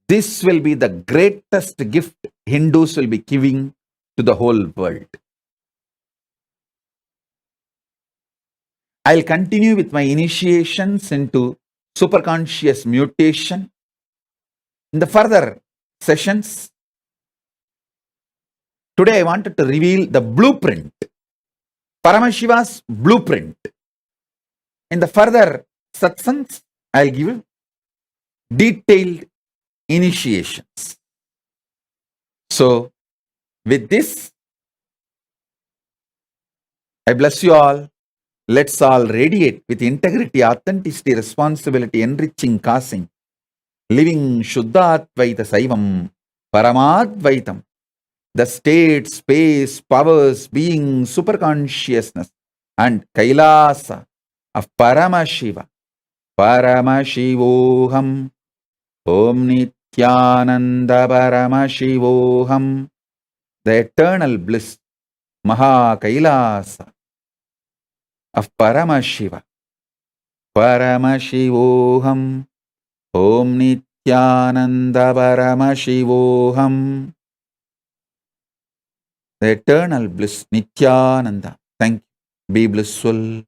This will be the greatest gift Hindus will be giving to the whole world. I'll continue with my initiations into superconscious mutation in the further sessions. Today I wanted to reveal the blueprint, Paramashiva's blueprint. In the further satsangs, I'll give detailed initiations. So, with this, I bless you all. Let's all radiate with integrity, authenticity, responsibility, enriching, causing, living Shuddhatvaita Saivam, Paramadvaitam, the state, space, powers, being, superconsciousness, and Kailasa of Paramashiva, Paramashivoham, Om Nithyananda Paramashivoham, the eternal bliss, Kailasa of Paramashiva, Paramashivoham, Om Nithyananda Paramashivoham, the eternal bliss, Nithyananda. Thank you. Be blissful.